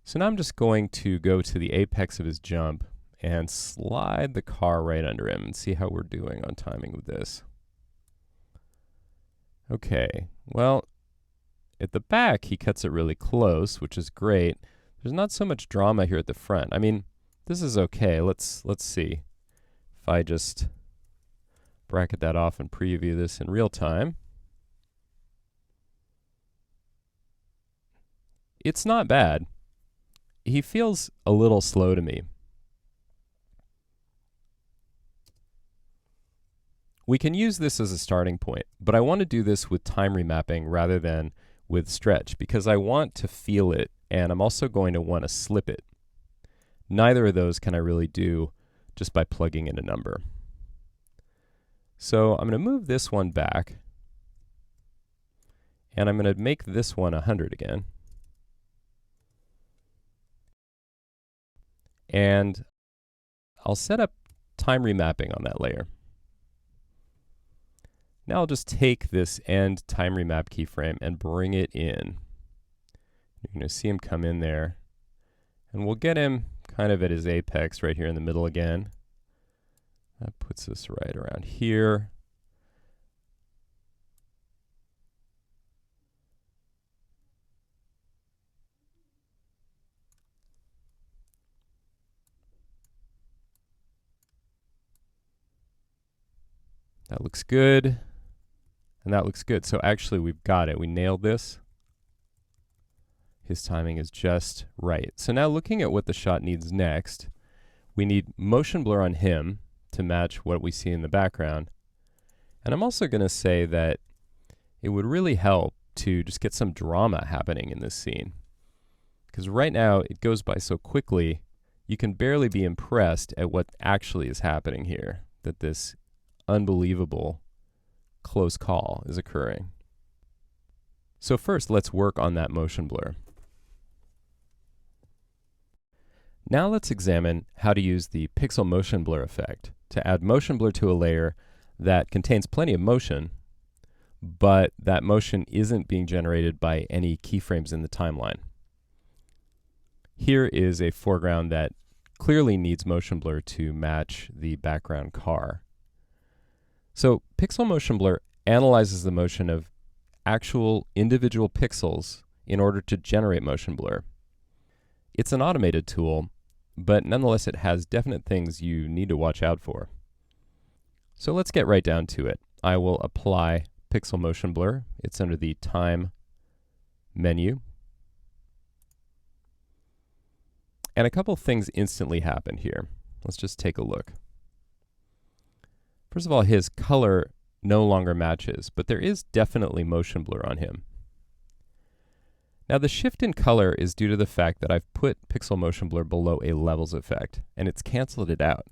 So now I'm just going to go to the apex of his jump and slide the car right under him and see how we're doing on timing with this. Okay, well, at the back he cuts it really close, which is great. There's not so much drama here at the front. I mean, this is okay. Let's see. If I just bracket that off and preview this in real time, it's not bad. He feels a little slow to me. We can use this as a starting point, but I want to do this with time remapping rather than with stretch because I want to feel it, and I'm also going to want to slip it. Neither of those can I really do just by plugging in a number. So I'm going to move this one back, and I'm going to make this one 100 again. And I'll set up time remapping on that layer. Now I'll just take this end time remap keyframe and bring it in. You're going to see him come in there, and we'll get him kind of at his apex right here in the middle again. That puts us right around here. That looks good, and that looks good. So actually we've got it. We nailed this. His timing is just right. So now looking at what the shot needs next, we need motion blur on him to match what we see in the background. And I'm also going to say that it would really help to just get some drama happening in this scene. Because right now it goes by so quickly, you can barely be impressed at what actually is happening here, that this unbelievable close call is occurring. So first, let's work on that motion blur. Now let's examine how to use the pixel motion blur effect to add motion blur to a layer that contains plenty of motion, but that motion isn't being generated by any keyframes in the timeline. Here is a foreground that clearly needs motion blur to match the background car. So pixel motion blur analyzes the motion of actual individual pixels in order to generate motion blur. It's an automated tool, but nonetheless it has definite things you need to watch out for. So let's get right down to it. I will apply pixel motion blur. It's under the Time menu. And a couple things instantly happen here. Let's just take a look. First of all, his color no longer matches, but there is definitely motion blur on him. Now the shift in color is due to the fact that I've put pixel motion blur below a levels effect, and it's canceled it out.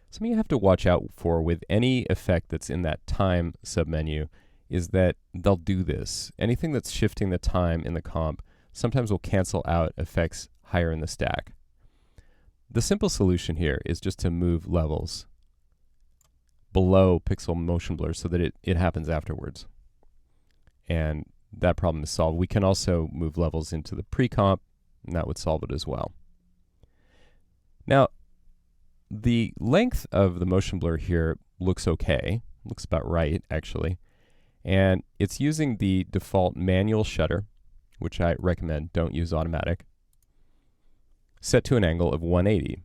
Something you have to watch out for with any effect that's in that time submenu is that they'll do this. Anything that's shifting the time in the comp sometimes will cancel out effects higher in the stack. The simple solution here is just to move levels below pixel motion blur so that it happens afterwards. And that problem is solved. We can also move levels into the pre-comp, and that would solve it as well. Now, the length of the motion blur here looks okay. Looks about right, actually. And it's using the default manual shutter, which I recommend, don't use automatic, set to an angle of 180.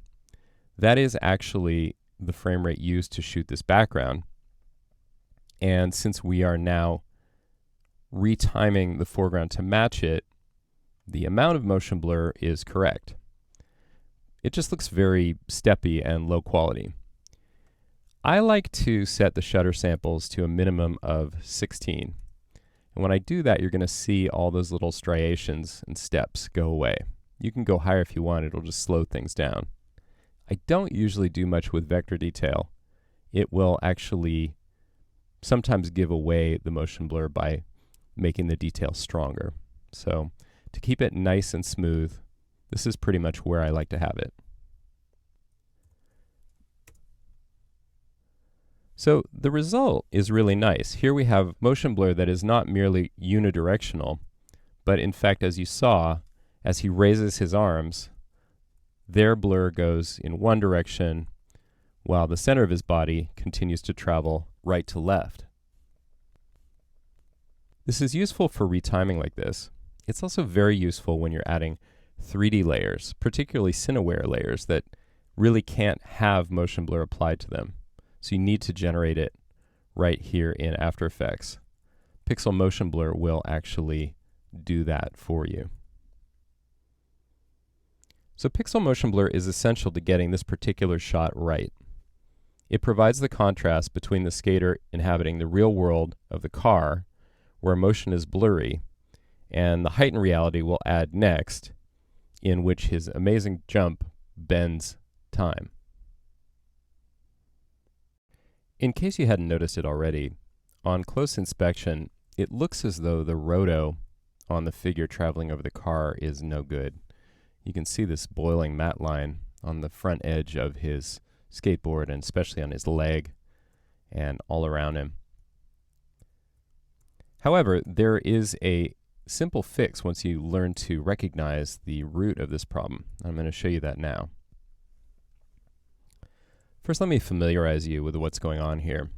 That is actually the frame rate used to shoot this background. And since we are now retiming the foreground to match it, the amount of motion blur is correct. It just looks very steppy and low quality. I like to set the shutter samples to a minimum of 16. And when I do that, you're going to see all those little striations and steps go away. You can go higher if you want, it'll just slow things down. I don't usually do much with vector detail. It will actually sometimes give away the motion blur by making the detail stronger. So to keep it nice and smooth, this is pretty much where I like to have it. So the result is really nice. Here we have motion blur that is not merely unidirectional, but in fact, as you saw, as he raises his arms, their blur goes in one direction while the center of his body continues to travel right to left. This is useful for retiming like this. It's also very useful when you're adding 3D layers, particularly Cineware layers that really can't have motion blur applied to them. So you need to generate it right here in After Effects. Pixel motion blur will actually do that for you. So pixel motion blur is essential to getting this particular shot right. It provides the contrast between the skater inhabiting the real world of the car, where motion is blurry, and the heightened reality will add next, in which his amazing jump bends time. In case you hadn't noticed it already, on close inspection, it looks as though the roto on the figure traveling over the car is no good. You can see this boiling matte line on the front edge of his skateboard, and especially on his leg and all around him. However, there is a simple fix once you learn to recognize the root of this problem. I'm going to show you that now. First, let me familiarize you with what's going on here.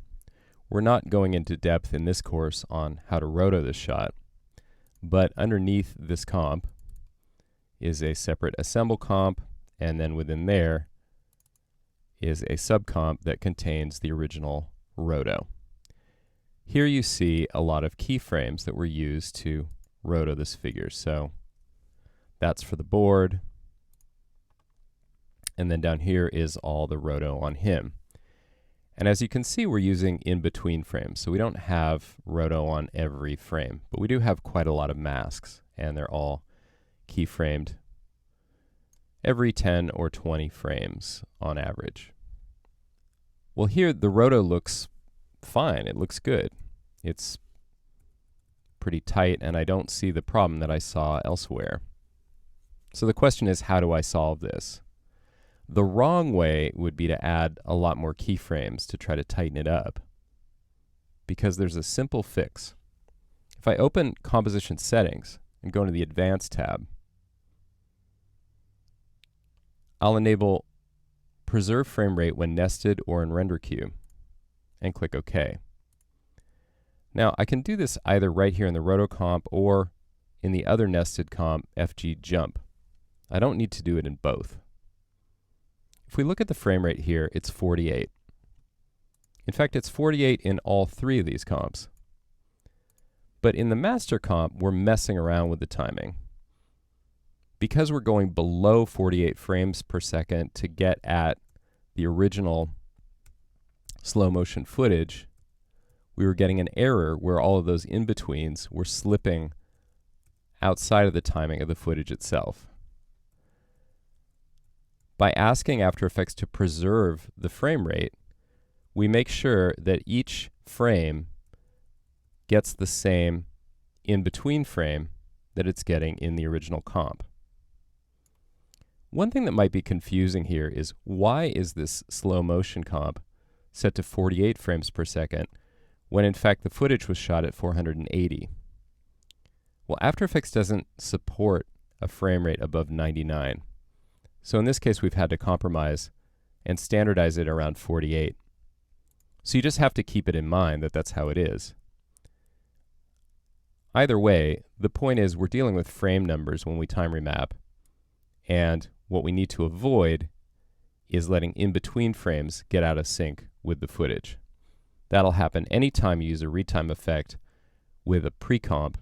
We're not going into depth in this course on how to roto this shot, but underneath this comp is a separate assemble comp, and then within there is a subcomp that contains the original roto. Here you see a lot of keyframes that were used to roto this figure. So that's for the board. And then down here is all the roto on him. And as you can see, we're using in-between frames. So we don't have roto on every frame, but we do have quite a lot of masks, and they're all keyframed every 10 or 20 frames on average. Well, here the roto looks fine. It looks good. It's pretty tight, and I don't see the problem that I saw elsewhere. So the question is, how do I solve this? The wrong way would be to add a lot more keyframes to try to tighten it up, because there's a simple fix. If I open Composition Settings and go into the Advanced tab, I'll enable Preserve Frame Rate when nested or in Render Queue, and click OK. Now, I can do this either right here in the rotocomp or in the other nested comp, FG Jump. I don't need to do it in both. If we look at the frame rate here, it's 48. In fact, it's 48 in all three of these comps. But in the master comp, we're messing around with the timing. Because we're going below 48 frames per second to get at the original slow motion footage, we were getting an error where all of those in-betweens were slipping outside of the timing of the footage itself. By asking After Effects to preserve the frame rate, we make sure that each frame gets the same in-between frame that it's getting in the original comp. One thing that might be confusing here is, why is this slow motion comp set to 48 frames per second when in fact the footage was shot at 480? Well, After Effects doesn't support a frame rate above 99. So in this case, we've had to compromise and standardize it around 48. So you just have to keep it in mind that that's how it is. Either way, the point is we're dealing with frame numbers when we time remap, and what we need to avoid is letting in-between frames get out of sync with the footage. That'll happen anytime you use a retime effect with a pre-comp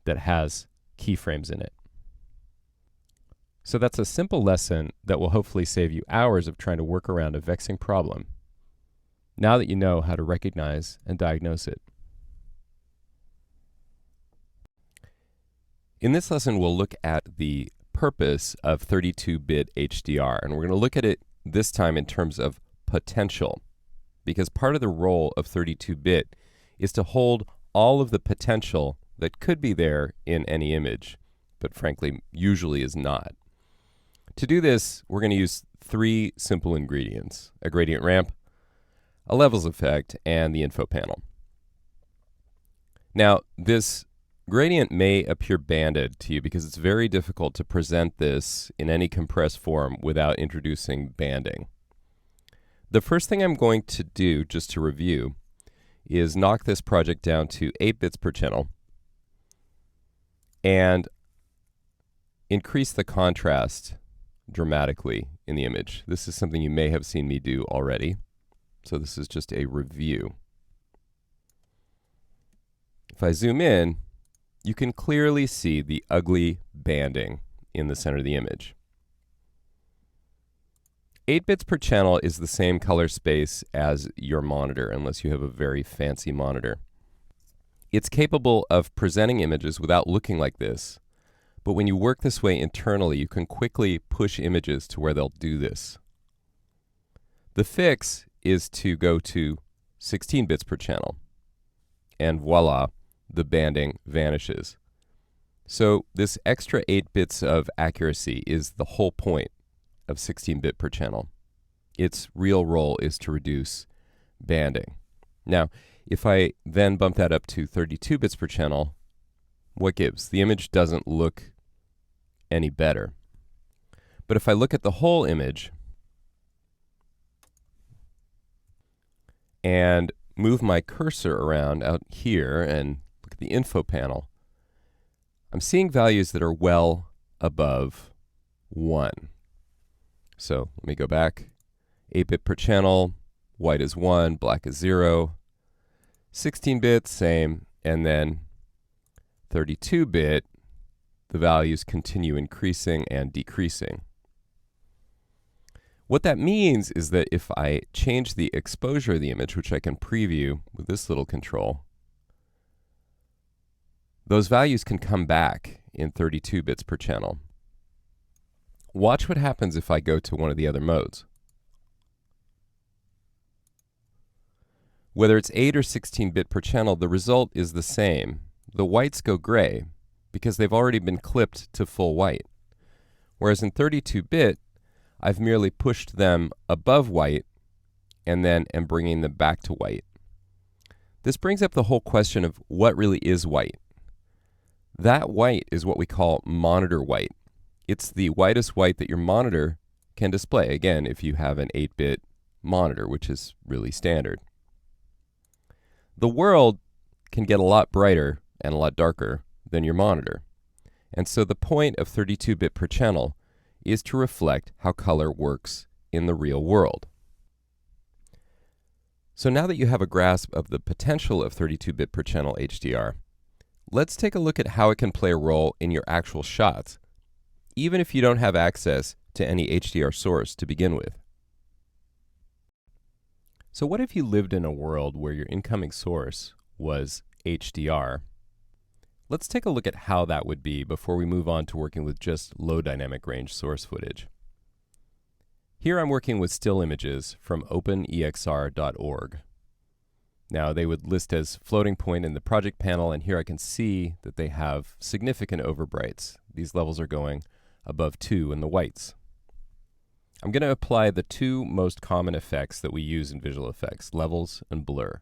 that has keyframes in it. So that's a simple lesson that will hopefully save you hours of trying to work around a vexing problem, now that you know how to recognize and diagnose it. In this lesson, we'll look at the purpose of 32-bit HDR, and we're going to look at it this time in terms of potential, because part of the role of 32-bit is to hold all of the potential that could be there in any image, but frankly, usually is not. To do this, we're going to use three simple ingredients: a gradient ramp, a levels effect, and the info panel. Now, this gradient may appear banded to you because it's very difficult to present this in any compressed form without introducing banding. The first thing I'm going to do, just to review, is knock this project down to 8 bits per channel and increase the contrast dramatically in the image. This is something you may have seen me do already, so this is just a review. If I zoom in, you can clearly see the ugly banding in the center of the image. 8 bits per channel is the same color space as your monitor, unless you have a very fancy monitor. It's capable of presenting images without looking like this, but when you work this way internally, you can quickly push images to where they'll do this. The fix is to go to 16 bits per channel, and voila, the banding vanishes. So this extra 8 bits of accuracy is the whole point of 16-bit per channel. Its real role is to reduce banding. Now, if I then bump that up to 32 bits per channel, what gives? The image doesn't look any better. But if I look at the whole image and move my cursor around out here and look at the info panel, I'm seeing values that are well above 1. So let me go back. 8-bit per channel, white is 1, black is 0. 16-bit, same. And then 32-bit, the values continue increasing and decreasing. What that means is that if I change the exposure of the image, which I can preview with this little control, those values can come back in 32 bits per channel. Watch what happens if I go to one of the other modes. Whether it's 8 or 16 bit per channel, the result is the same. the whites go gray because they've already been clipped to full white. Whereas in 32-bit, I've merely pushed them above white and then am bringing them back to white. This brings up the whole question of what really is white. That white is what we call monitor white. It's the whitest white that your monitor can display, again, if you have an 8-bit monitor, which is really standard. The world can get a lot brighter and a lot darker than your monitor. And so the point of 32-bit per channel is to reflect how color works in the real world. So now that you have a grasp of the potential of 32-bit per channel HDR, let's take a look at how it can play a role in your actual shots, even if you don't have access to any HDR source to begin with. So what if you lived in a world where your incoming source was HDR? Let's take a look at how that would be before we move on to working with just low dynamic range source footage. Here I'm working with still images from openexr.org. Now they would list as floating point in the project panel, and here I can see that they have significant overbrights. These levels are going above 2 in the whites. I'm going to apply the two most common effects that we use in visual effects, levels and blur.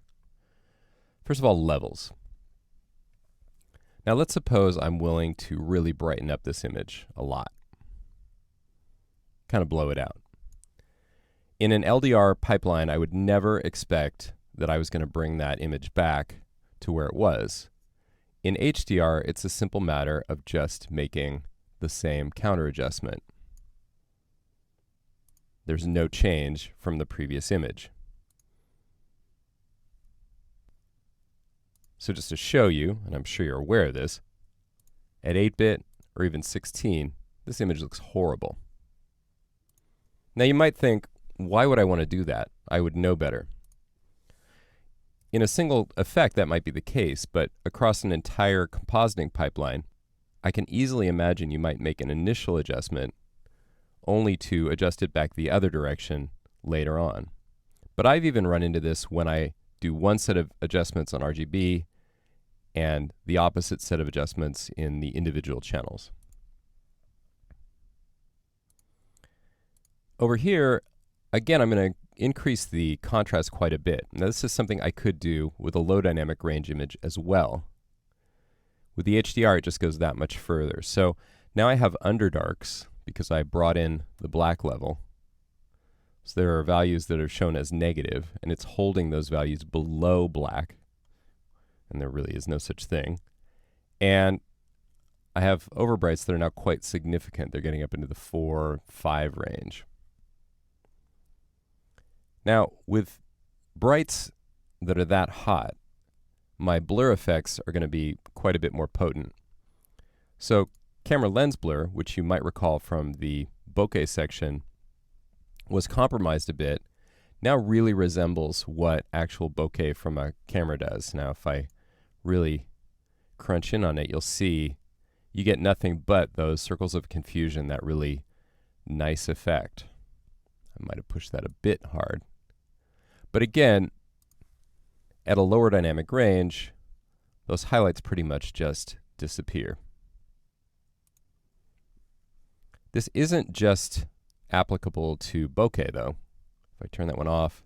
First of all, levels. Now let's suppose I'm willing to really brighten up this image a lot. Kind of blow it out. In an LDR pipeline, I would never expect that I was going to bring that image back to where it was. In HDR, it's a simple matter of just making the same counter adjustment. There's no change from the previous image. So just to show you, and I'm sure you're aware of this, at 8-bit or even 16, this image looks horrible. Now you might think, why would I want to do that? I would know better. In a single effect, that might be the case, but across an entire compositing pipeline, I can easily imagine you might make an initial adjustment only to adjust it back the other direction later on. But I've even run into this when I do one set of adjustments on RGB and the opposite set of adjustments in the individual channels. Over here, again, I'm going to increase the contrast quite a bit. Now, this is something I could do with a low dynamic range image as well. With the HDR, it just goes that much further. So now I have underdarks because I brought in the black level. So there are values that are shown as negative, and it's holding those values below black. And there really is no such thing. And I have overbrights that are now quite significant. They're getting up into the 4, 5 range. Now, with brights that are that hot, my blur effects are going to be quite a bit more potent. So camera lens blur, which you might recall from the bokeh section, was compromised a bit, now really resembles what actual bokeh from a camera does. Now, if I really crunch in on it, you'll see you get nothing but those circles of confusion, that really nice effect. I might have pushed that a bit hard. But again, at a lower dynamic range, those highlights pretty much just disappear. This isn't just applicable to bokeh, though. If I turn that one off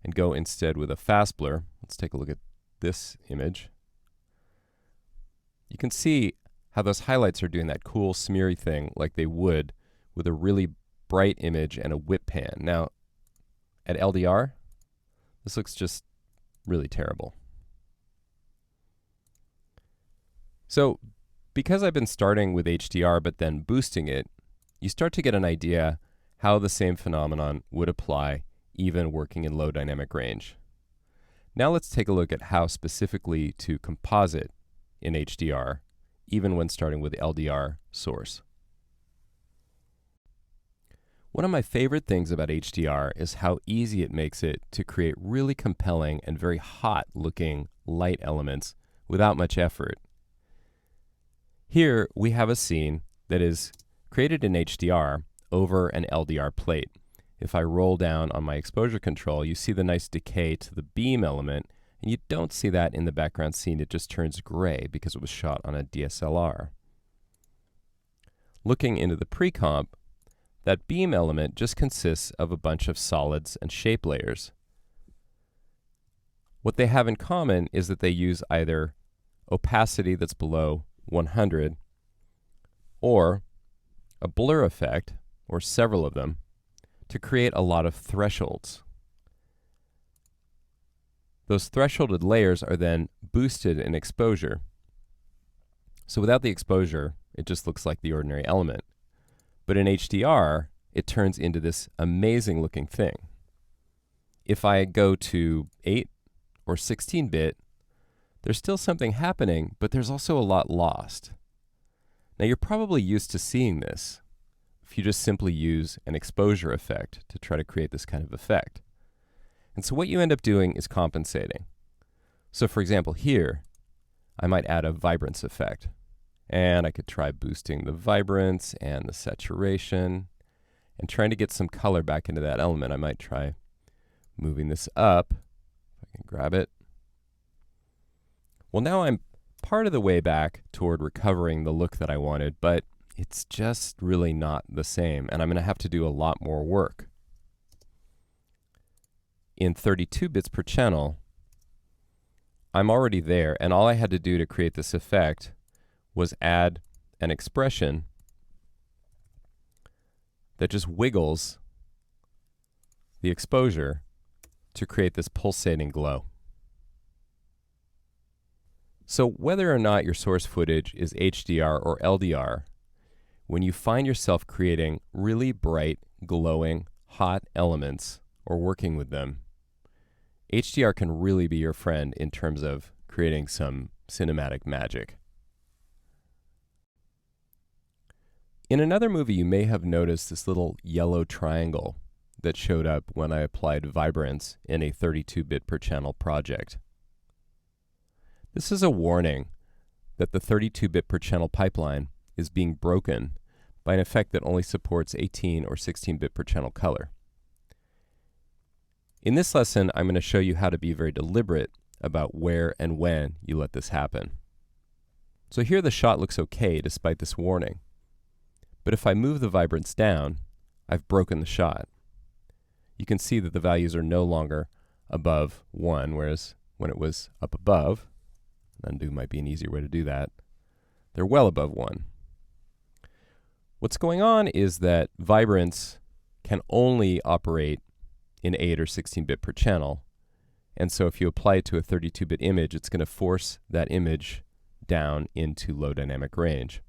and go instead with a fast blur, let's take a look at this image. You can see how those highlights are doing that cool smeary thing like they would with a really bright image and a whip pan. Now, at LDR, this looks just really terrible. So, because I've been starting with HDR but then boosting it, you start to get an idea how the same phenomenon would apply even working in low dynamic range. Now let's take a look at how specifically to composite in HDR, even when starting with LDR source. One of my favorite things about HDR is how easy it makes it to create really compelling and very hot looking light elements without much effort. Here we have a scene that is created in HDR over an LDR plate. If I roll down on my exposure control, you see the nice decay to the beam element, And you don't see that in the background scene. It just turns gray because it was shot on a DSLR. Looking into the pre-comp, that beam element just consists of a bunch of solids and shape layers. What they have in common is that they use either opacity that's below 100 or a blur effect, or several of them, to create a lot of thresholds. Those thresholded layers are then boosted in exposure. So without the exposure, it just looks like the ordinary element. But in HDR, it turns into this amazing looking thing. If I go to 8 or 16-bit, there's still something happening, but there's also a lot lost. Now you're probably used to seeing this if you just simply use an exposure effect to try to create this kind of effect. And so what you end up doing is compensating. So for example, here, I might add a vibrance effect. And I could try boosting the vibrance and the saturation and trying to get some color back into that element. I might try moving this up, if I can grab it. Well, now I'm part of the way back toward recovering the look that I wanted, but it's just really not the same, and I'm going to have to do a lot more work. In 32 bits per channel, I'm already there, and all I had to do to create this effect was add an expression that just wiggles the exposure to create this pulsating glow. So whether or not your source footage is HDR or LDR, when you find yourself creating really bright, glowing, hot elements or working with them, HDR can really be your friend in terms of creating some cinematic magic. In another movie, you may have noticed this little yellow triangle that showed up when I applied vibrance in a 32-bit per channel project. This is a warning that the 32-bit per channel pipeline is being broken by an effect that only supports 18 or 16-bit per channel color. In this lesson, I'm going to show you how to be very deliberate about where and when you let this happen. So here the shot looks okay despite this warning. But if I move the vibrance down, I've broken the shot. You can see that the values are no longer above 1, whereas when it was up above, undo might be an easier way to do that, they're well above 1. What's going on is that vibrance can only operate in 8 or 16-bit per channel, and so if you apply it to a 32-bit image, it's going to force that image down into low dynamic range.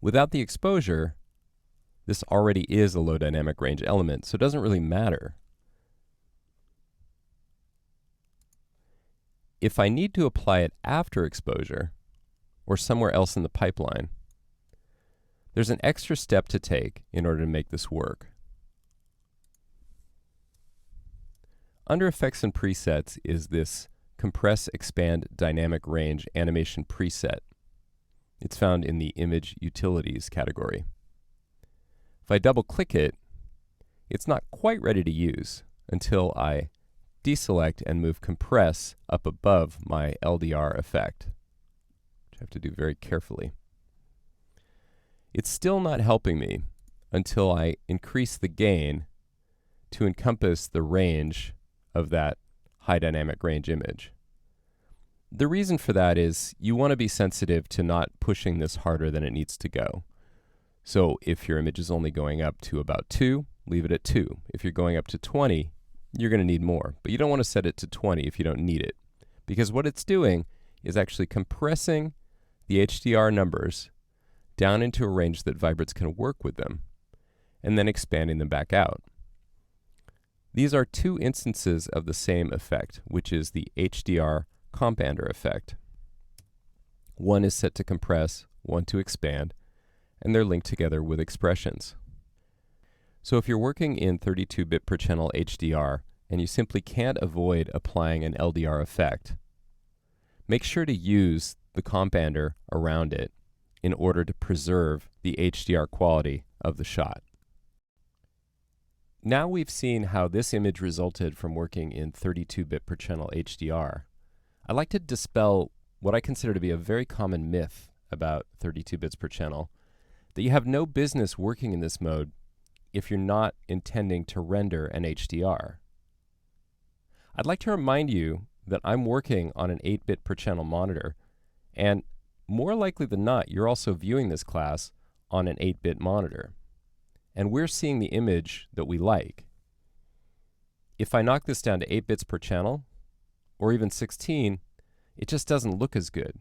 Without the exposure, this already is a low dynamic range element, so it doesn't really matter. If I need to apply it after exposure, or somewhere else in the pipeline, there's an extra step to take in order to make this work. Under Effects and Presets is this Compress, Expand, Dynamic Range animation preset. It's found in the Image Utilities category. If I double-click it, it's not quite ready to use until I deselect and move Compress up above my LDR effect, which I have to do very carefully. It's still not helping me until I increase the gain to encompass the range of that high dynamic range image. The reason for that is you want to be sensitive to not pushing this harder than it needs to go. So if your image is only going up to about 2, leave it at 2. If you're going up to 20, you're going to need more. But you don't want to set it to 20 if you don't need it, because what it's doing is actually compressing the HDR numbers down into a range that vibrance can work with them, and then expanding them back out. These are two instances of the same effect, which is the HDR compander effect. One is set to compress, one to expand, and they're linked together with expressions. So if you're working in 32-bit per channel HDR and you simply can't avoid applying an LDR effect, make sure to use the compander around it in order to preserve the HDR quality of the shot. Now we've seen how this image resulted from working in 32-bit per channel HDR. I'd like to dispel what I consider to be a very common myth about 32 bits per channel, that you have no business working in this mode if you're not intending to render an HDR. I'd like to remind you that I'm working on an 8-bit per channel monitor, and more likely than not, you're also viewing this class on an 8-bit monitor. And we're seeing the image that we like. If I knock this down to 8 bits per channel, or even 16, it just doesn't look as good.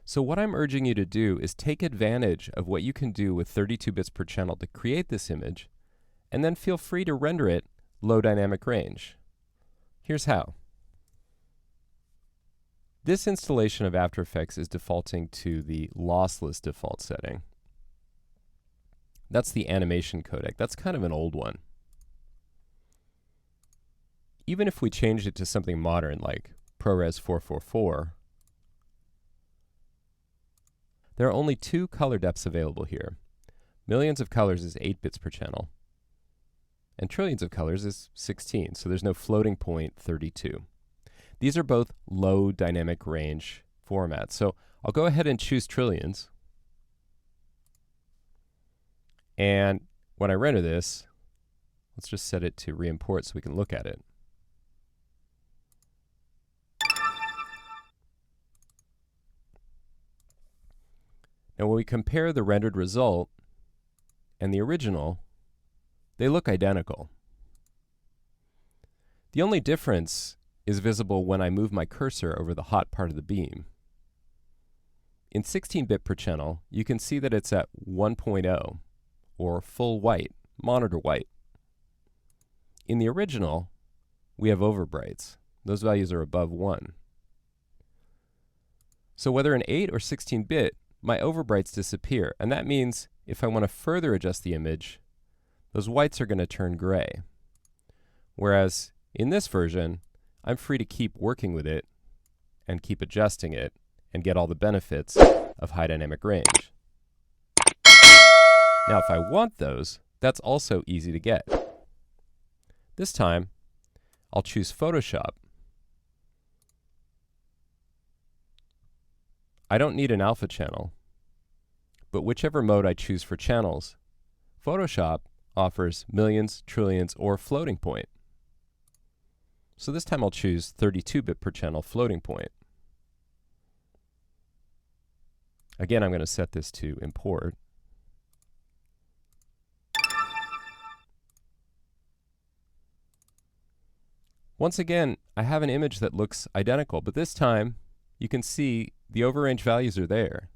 So what I'm urging you to do is take advantage of what you can do with 32 bits per channel to create this image, and then feel free to render it low dynamic range. Here's how. This installation of After Effects is defaulting to the lossless default setting. That's the animation codec. That's kind of an old one. Even if we changed it to something modern like ProRes 444, there are only 2 color depths available here. Millions of colors is 8 bits per channel, and trillions of colors is 16, so there's no floating point 32. These are both low dynamic range formats. So I'll go ahead and choose trillions. And when I render this, let's just set it to re-import so we can look at it. Now when we compare the rendered result and the original, they look identical. The only difference is visible when I move my cursor over the hot part of the beam. In 16-bit per channel, you can see that it's at 1.0, or full white, monitor white. In the original, we have overbrights. Those values are above 1. So whether in 8 or 16-bit, my overbrights disappear, and that means if I want to further adjust the image, those whites are going to turn gray. Whereas in this version, I'm free to keep working with it and keep adjusting it and get all the benefits of high dynamic range. Now, if I want those, that's also easy to get. This time, I'll choose Photoshop. I don't need an alpha channel, but whichever mode I choose for channels, Photoshop offers millions, trillions, or floating point. So this time I'll choose 32-bit per channel floating point. Again, I'm going to set this to import. Once again, I have an image that looks identical, but this time you can see the overrange values are there.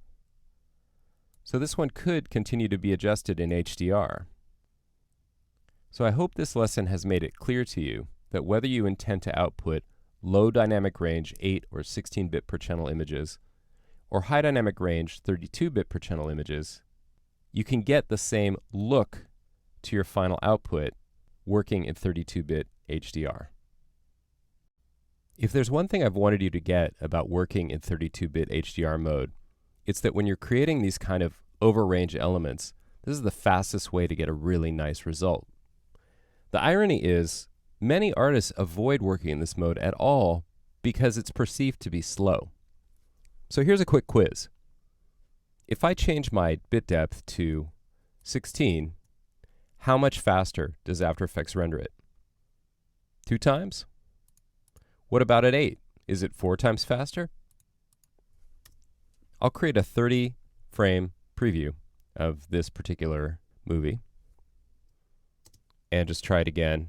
So this one could continue to be adjusted in HDR. So I hope this lesson has made it clear to you that whether you intend to output low dynamic range 8 or 16-bit per channel images, or high dynamic range 32-bit per channel images, you can get the same look to your final output working in 32-bit HDR. If there's one thing I've wanted you to get about working in 32-bit HDR mode, it's that when you're creating these kind of overrange elements, this is the fastest way to get a really nice result. The irony is, many artists avoid working in this mode at all because it's perceived to be slow. So here's a quick quiz. If I change my bit depth to 16, how much faster does After Effects render it? 2 times? What about at 8? Is it 4 times faster? I'll create a 30-frame preview of this particular movie and just try it again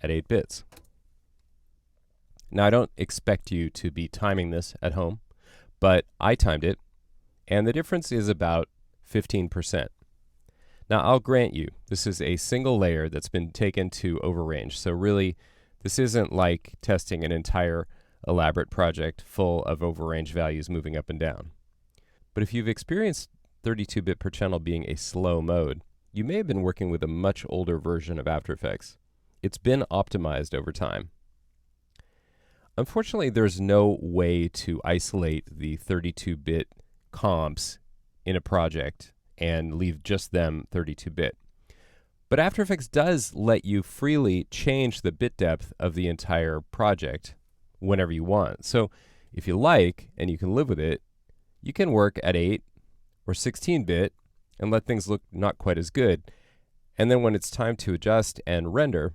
at 8 bits. Now, I don't expect you to be timing this at home, but I timed it, and the difference is about 15%. Now, I'll grant you, this is a single layer that's been taken to overrange, so really, this isn't like testing an entire elaborate project full of overrange values moving up and down. But if you've experienced 32-bit per channel being a slow mode, you may have been working with a much older version of After Effects. It's been optimized over time. Unfortunately, there's no way to isolate the 32-bit comps in a project and leave just them 32-bit. But After Effects does let you freely change the bit depth of the entire project whenever you want. So if you like, and you can live with it, you can work at 8 or 16-bit and let things look not quite as good. And then when it's time to adjust and render,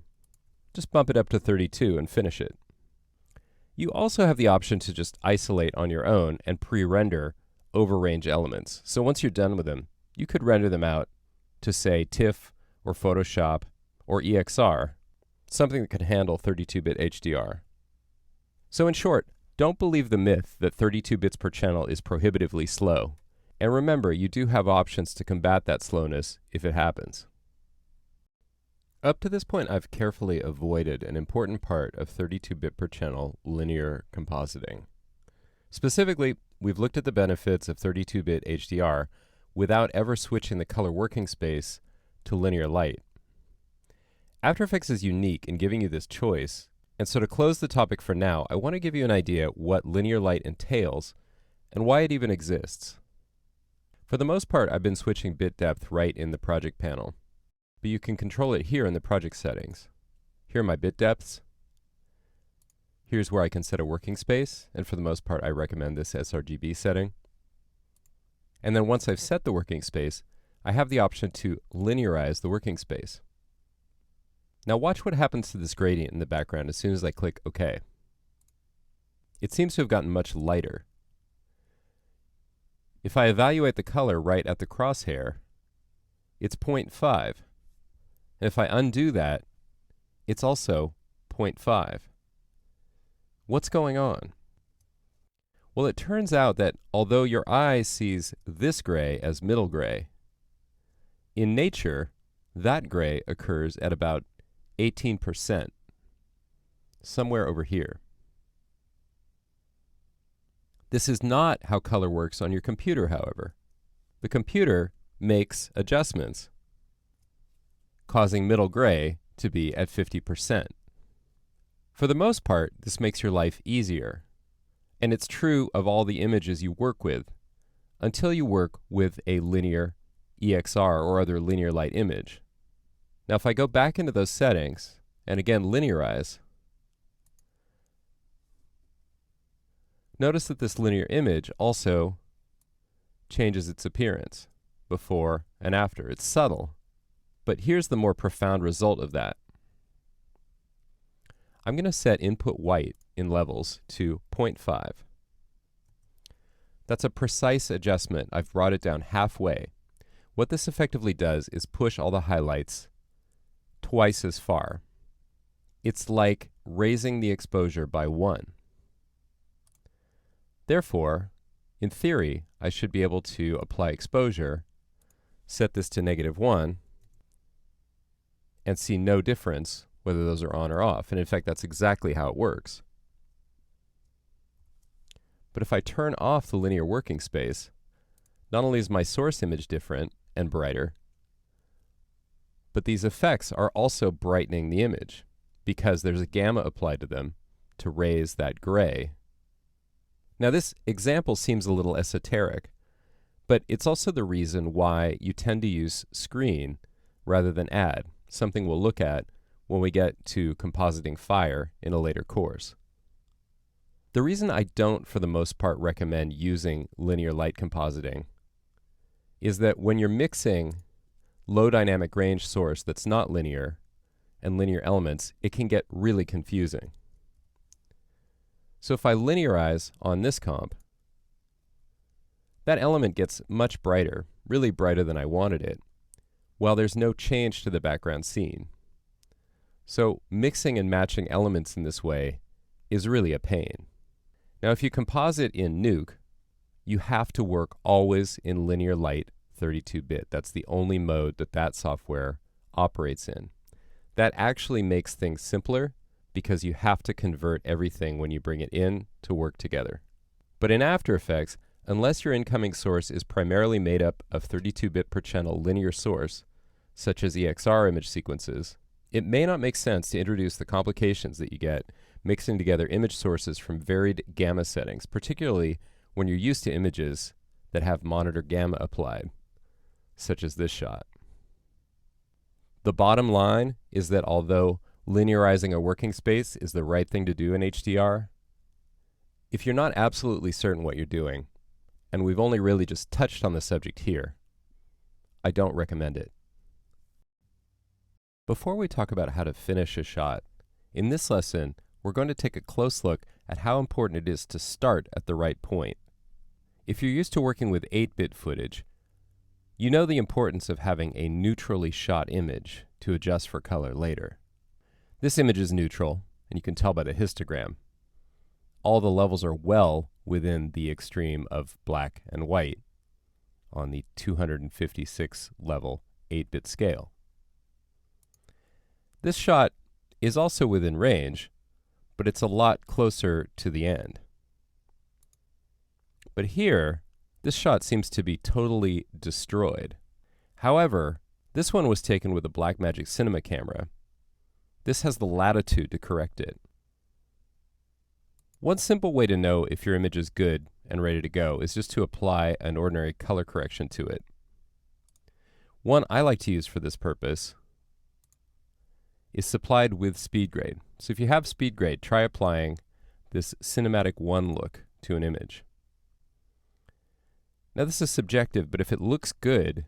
just bump it up to 32 and finish it. You also have the option to just isolate on your own and pre-render over-range elements. So once you're done with them, you could render them out to, say, TIFF or Photoshop or EXR, something that can handle 32-bit HDR. So in short, don't believe the myth that 32 bits per channel is prohibitively slow. And remember, you do have options to combat that slowness if it happens. Up to this point, I've carefully avoided an important part of 32-bit per channel linear compositing. Specifically, we've looked at the benefits of 32-bit HDR without ever switching the color working space to linear light. After Effects is unique in giving you this choice, and so to close the topic for now, I want to give you an idea what linear light entails and why it even exists. For the most part, I've been switching bit depth right in the project panel, but you can control it here in the project settings. Here are my bit depths. Here's where I can set a working space, and for the most part, I recommend this sRGB setting. And then once I've set the working space, I have the option to linearize the working space. Now watch what happens to this gradient in the background as soon as I click OK. It seems to have gotten much lighter. If I evaluate the color right at the crosshair, it's 0.5. And if I undo that, it's also 0.5. What's going on? Well, it turns out that although your eye sees this gray as middle gray, in nature, that gray occurs at about 18%, somewhere over here. This is not how color works on your computer, however. The computer makes adjustments, causing middle gray to be at 50%. For the most part, this makes your life easier, and it's true of all the images you work with, until you work with a linear EXR or other linear light image. Now if I go back into those settings, and again linearize, notice that this linear image also changes its appearance before and after. It's subtle, but here's the more profound result of that. I'm going to set input white in levels to 0.5. That's a precise adjustment. I've brought it down halfway. What this effectively does is push all the highlights twice as far. It's like raising the exposure by 1. Therefore, in theory, I should be able to apply exposure, set this to -1, and see no difference whether those are on or off. And in fact, that's exactly how it works. But if I turn off the linear working space, not only is my source image different and brighter, but these effects are also brightening the image because there's a gamma applied to them to raise that gray. Now this example seems a little esoteric, but it's also the reason why you tend to use screen rather than add, something we'll look at when we get to compositing fire in a later course. The reason I don't, for the most part, recommend using linear light compositing is that when you're mixing low dynamic range source that's not linear and linear elements, it can get really confusing. So if I linearize on this comp, that element gets much brighter, really brighter than I wanted it, while there's no change to the background scene. So mixing and matching elements in this way is really a pain. Now if you composite in Nuke, you have to work always in linear light 32-bit. That's the only mode that that software operates in. That actually makes things simpler because you have to convert everything when you bring it in to work together. But in After Effects, unless your incoming source is primarily made up of 32-bit per channel linear source, such as EXR image sequences, it may not make sense to introduce the complications that you get mixing together image sources from varied gamma settings, particularly when you're used to images that have monitor gamma applied, such as this shot. The bottom line is that although linearizing a working space is the right thing to do in HDR, if you're not absolutely certain what you're doing, and we've only really just touched on the subject here, I don't recommend it. Before we talk about how to finish a shot, in this lesson, we're going to take a close look at how important it is to start at the right point. If you're used to working with 8-bit footage, you know the importance of having a neutrally shot image to adjust for color later. This image is neutral, and you can tell by the histogram. All the levels are well within the extreme of black and white on the 256 level 8-bit scale. This shot is also within range, but it's a lot closer to the end. But here, this shot seems to be totally destroyed. However, this one was taken with a Blackmagic Cinema camera. This has the latitude to correct it. One simple way to know if your image is good and ready to go is just to apply an ordinary color correction to it. One I like to use for this purpose is supplied with speed grade. So if you have speed grade, try applying this cinematic 1 look to an image. Now this is subjective, but if it looks good,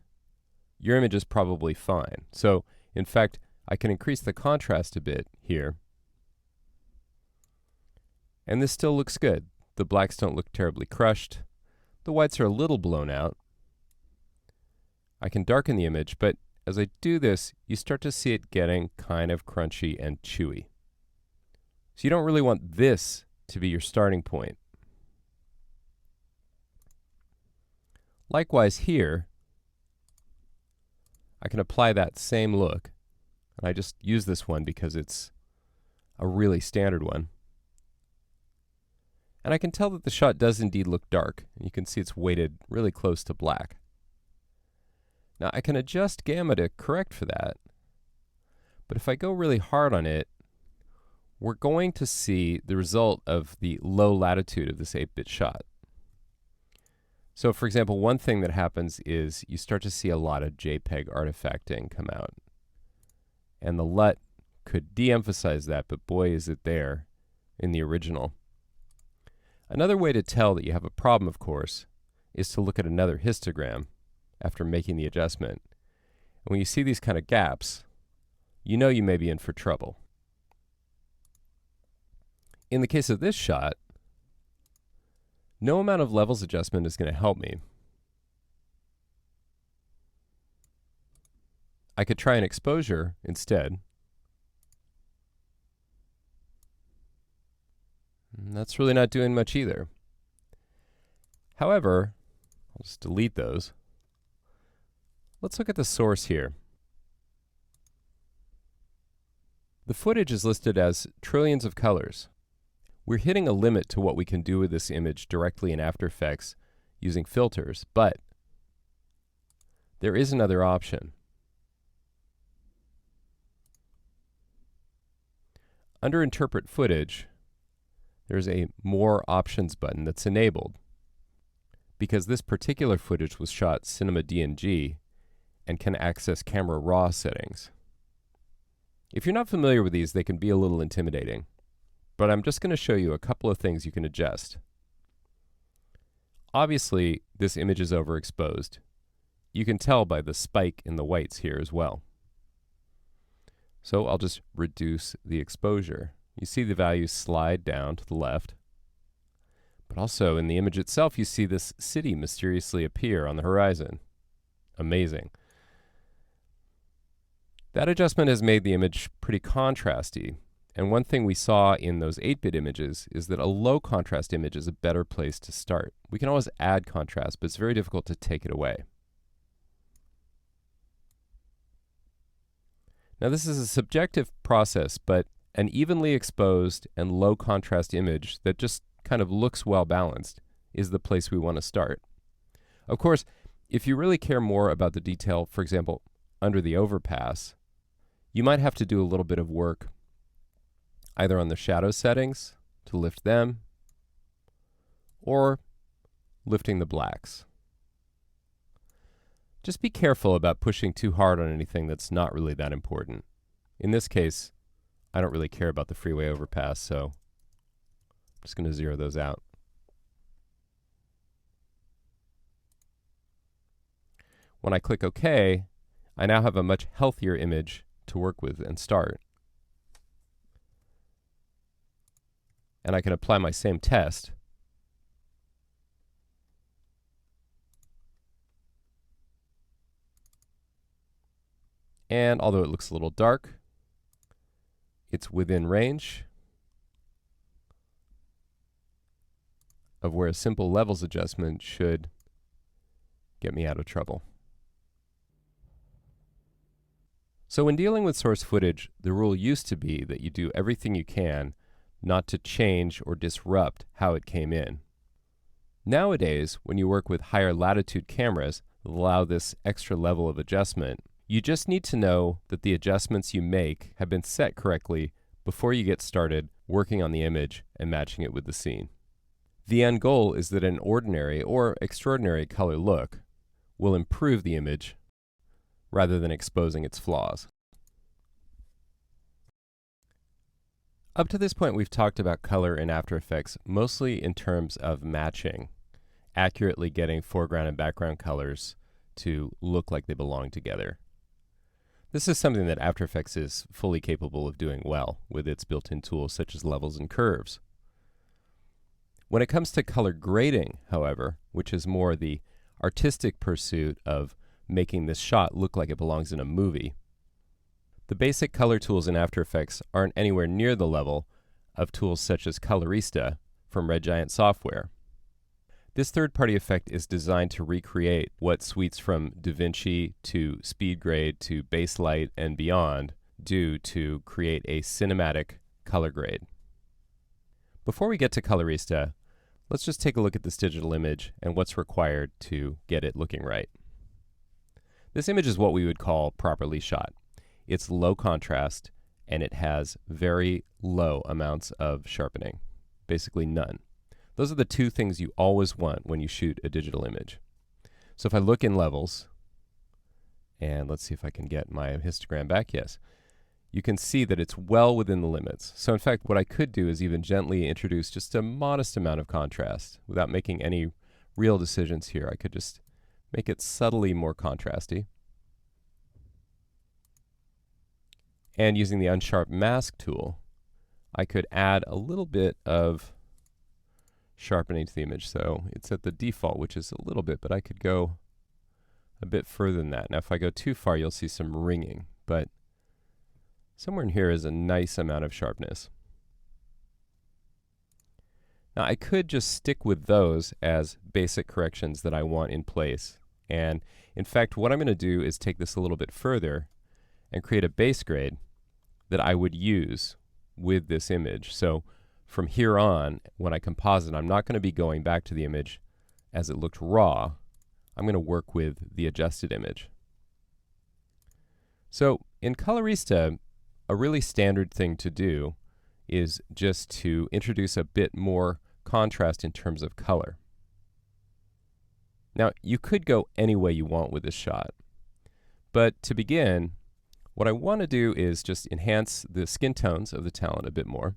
your image is probably fine. So in fact, I can increase the contrast a bit here, and this still looks good. The blacks don't look terribly crushed. The whites are a little blown out. I can darken the image, but as I do this, you start to see it getting kind of crunchy and chewy. So you don't really want this to be your starting point. Likewise here, I can apply that same look. And I just use this one because it's a really standard one. And I can tell that the shot does indeed look dark. And you can see it's weighted really close to black. Now I can adjust gamma to correct for that. But if I go really hard on it, we're going to see the result of the low latitude of this 8-bit shot. So for example, one thing that happens is you start to see a lot of JPEG artifacting come out. And the LUT could de-emphasize that, but boy is it there in the original. Another way to tell that you have a problem, of course, is to look at another histogram after making the adjustment. And when you see these kind of gaps, you know you may be in for trouble. In the case of this shot, no amount of levels adjustment is going to help me. I could try an exposure instead. And that's really not doing much either. However, I'll just delete those. Let's look at the source here. The footage is listed as trillions of colors. We're hitting a limit to what we can do with this image directly in After Effects using filters, but there is another option. Under Interpret Footage, there's a More Options button that's enabled because this particular footage was shot Cinema DNG and can access camera raw settings. If you're not familiar with these, they can be a little intimidating, but I'm just going to show you a couple of things you can adjust. Obviously, this image is overexposed. You can tell by the spike in the whites here as well. So I'll just reduce the exposure. You see the values slide down to the left. But also in the image itself, you see this city mysteriously appear on the horizon. Amazing. That adjustment has made the image pretty contrasty. And one thing we saw in those 8-bit images is that a low contrast image is a better place to start. We can always add contrast, but it's very difficult to take it away. Now this is a subjective process, but an evenly exposed and low contrast image that just kind of looks well balanced is the place we want to start. Of course, if you really care more about the detail, for example, under the overpass, you might have to do a little bit of work either on the shadow settings to lift them or lifting the blacks. Just be careful about pushing too hard on anything that's not really that important. In this case, I don't really care about the freeway overpass, so I'm just going to zero those out. When I click OK, I now have a much healthier image to work with and start. And I can apply my same test. And although it looks a little dark, it's within range of where a simple levels adjustment should get me out of trouble. So when dealing with source footage, the rule used to be that you do everything you can not to change or disrupt how it came in. Nowadays, when you work with higher latitude cameras that allow this extra level of adjustment, you just need to know that the adjustments you make have been set correctly before you get started working on the image and matching it with the scene. The end goal is that an ordinary or extraordinary color look will improve the image rather than exposing its flaws. Up to this point, we've talked about color in After Effects mostly in terms of matching, accurately getting foreground and background colors to look like they belong together. This is something that After Effects is fully capable of doing well with its built-in tools such as levels and curves. When it comes to color grading, however, which is more the artistic pursuit of making this shot look like it belongs in a movie, the basic color tools in After Effects aren't anywhere near the level of tools such as Colorista from Red Giant Software. This third-party effect is designed to recreate what suites from DaVinci to SpeedGrade to Baselight and beyond do to create a cinematic color grade. Before we get to Colorista, let's just take a look at this digital image and what's required to get it looking right. This image is what we would call properly shot. It's low contrast and it has very low amounts of sharpening, basically none. Those are the two things you always want when you shoot a digital image. So if I look in levels, and let's see if I can get my histogram back, yes, you can see that it's well within the limits. So in fact, what I could do is even gently introduce just a modest amount of contrast without making any real decisions here. I could just make it subtly more contrasty. And using the Unsharp Mask tool, I could add a little bit of sharpening to the image. So it's at the default, which is a little bit, but I could go a bit further than that. Now if I go too far, you'll see some ringing, but somewhere in here is a nice amount of sharpness. Now I could just stick with those as basic corrections that I want in place. And in fact, what I'm going to do is take this a little bit further and create a base grade that I would use with this image. So from here on, when I composite, I'm not going to be going back to the image as it looked raw. I'm going to work with the adjusted image. So in Colorista, a really standard thing to do is just to introduce a bit more contrast in terms of color. Now, you could go any way you want with this shot, but to begin, what I want to do is just enhance the skin tones of the talent a bit more.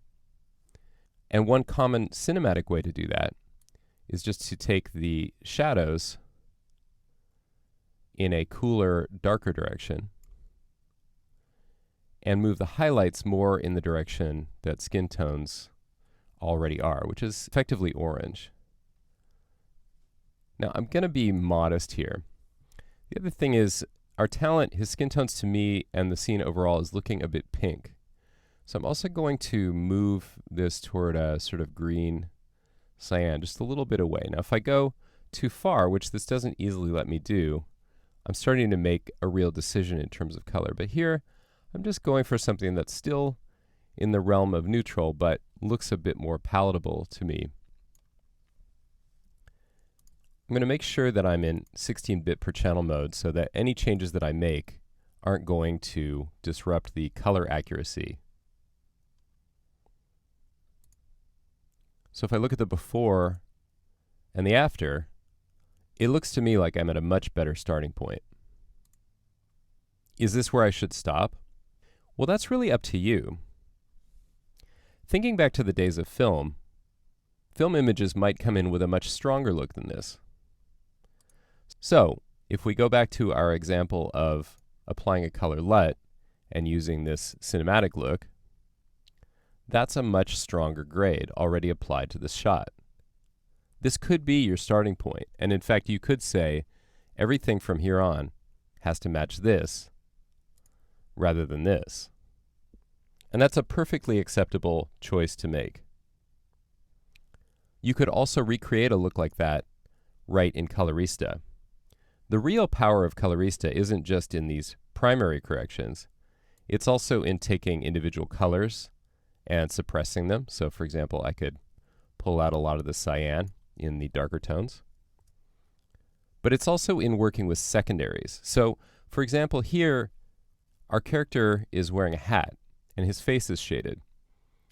And one common cinematic way to do that is just to take the shadows in a cooler, darker direction and move the highlights more in the direction that skin tones already are, which is effectively orange. Now, I'm going to be modest here. The other thing is, our talent, his skin tones to me and the scene overall is looking a bit pink. So I'm also going to move this toward a sort of green cyan, just a little bit away. Now if I go too far, which this doesn't easily let me do, I'm starting to make a real decision in terms of color. But here, I'm just going for something that's still in the realm of neutral, but looks a bit more palatable to me. I'm going to make sure that I'm in 16-bit per channel mode so that any changes that I make aren't going to disrupt the color accuracy. So if I look at the before and the after, it looks to me like I'm at a much better starting point. Is this where I should stop? Well, that's really up to you. Thinking back to the days of film images might come in with a much stronger look than this. So, if we go back to our example of applying a color LUT and using this cinematic look, that's a much stronger grade already applied to this shot. This could be your starting point, and in fact you could say everything from here on has to match this rather than this. And that's a perfectly acceptable choice to make. You could also recreate a look like that right in Colorista. The real power of Colorista isn't just in these primary corrections, it's also in taking individual colors and suppressing them. So for example, I could pull out a lot of the cyan in the darker tones. But it's also in working with secondaries. So for example, here our character is wearing a hat and his face is shaded.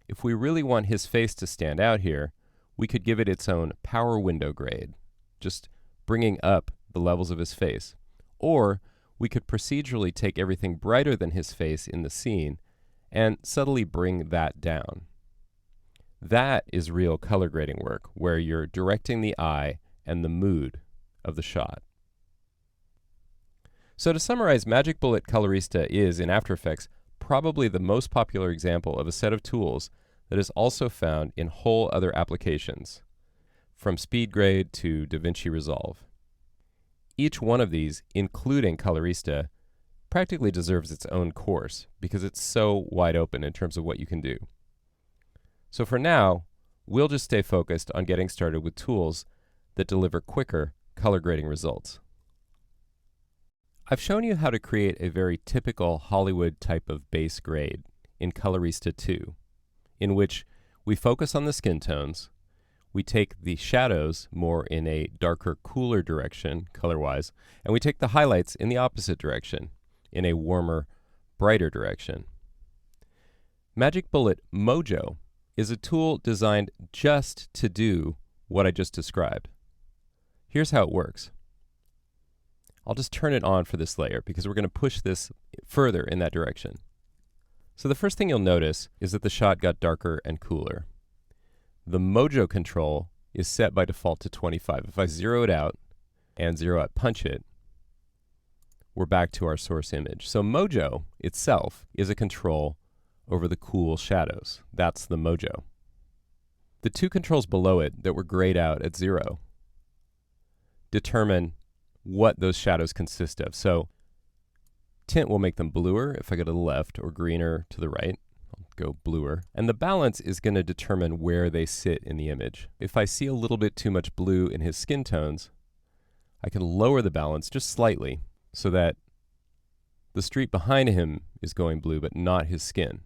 If we really want his face to stand out here, we could give it its own power window grade, just bringing up the levels of his face. Or we could procedurally take everything brighter than his face in the scene and subtly bring that down. That is real color grading work, where you're directing the eye and the mood of the shot. So to summarize, Magic Bullet Colorista is, in After Effects, probably the most popular example of a set of tools that is also found in whole other applications, from SpeedGrade to DaVinci Resolve. Each one of these, including Colorista, practically deserves its own course because it's so wide open in terms of what you can do. So for now, we'll just stay focused on getting started with tools that deliver quicker color grading results. I've shown you how to create a very typical Hollywood type of base grade in Colorista 2, in which we focus on the skin tones, we take the shadows more in a darker, cooler direction, color-wise, and we take the highlights in the opposite direction, in a warmer, brighter direction. Magic Bullet Mojo is a tool designed just to do what I just described. Here's how it works. I'll just turn it on for this layer because we're going to push this further in that direction. So the first thing you'll notice is that the shot got darker and cooler. The Mojo control is set by default to 25. If I zero it out and zero out punch it, we're back to our source image. So Mojo itself is a control over the cool shadows. That's the Mojo. The two controls below it that were grayed out at 0 determine what those shadows consist of. So tint will make them bluer if I go to the left, or greener to the right. I'll go bluer. And the balance is going to determine where they sit in the image. If I see a little bit too much blue in his skin tones, I can lower the balance just slightly so that the street behind him is going blue, but not his skin.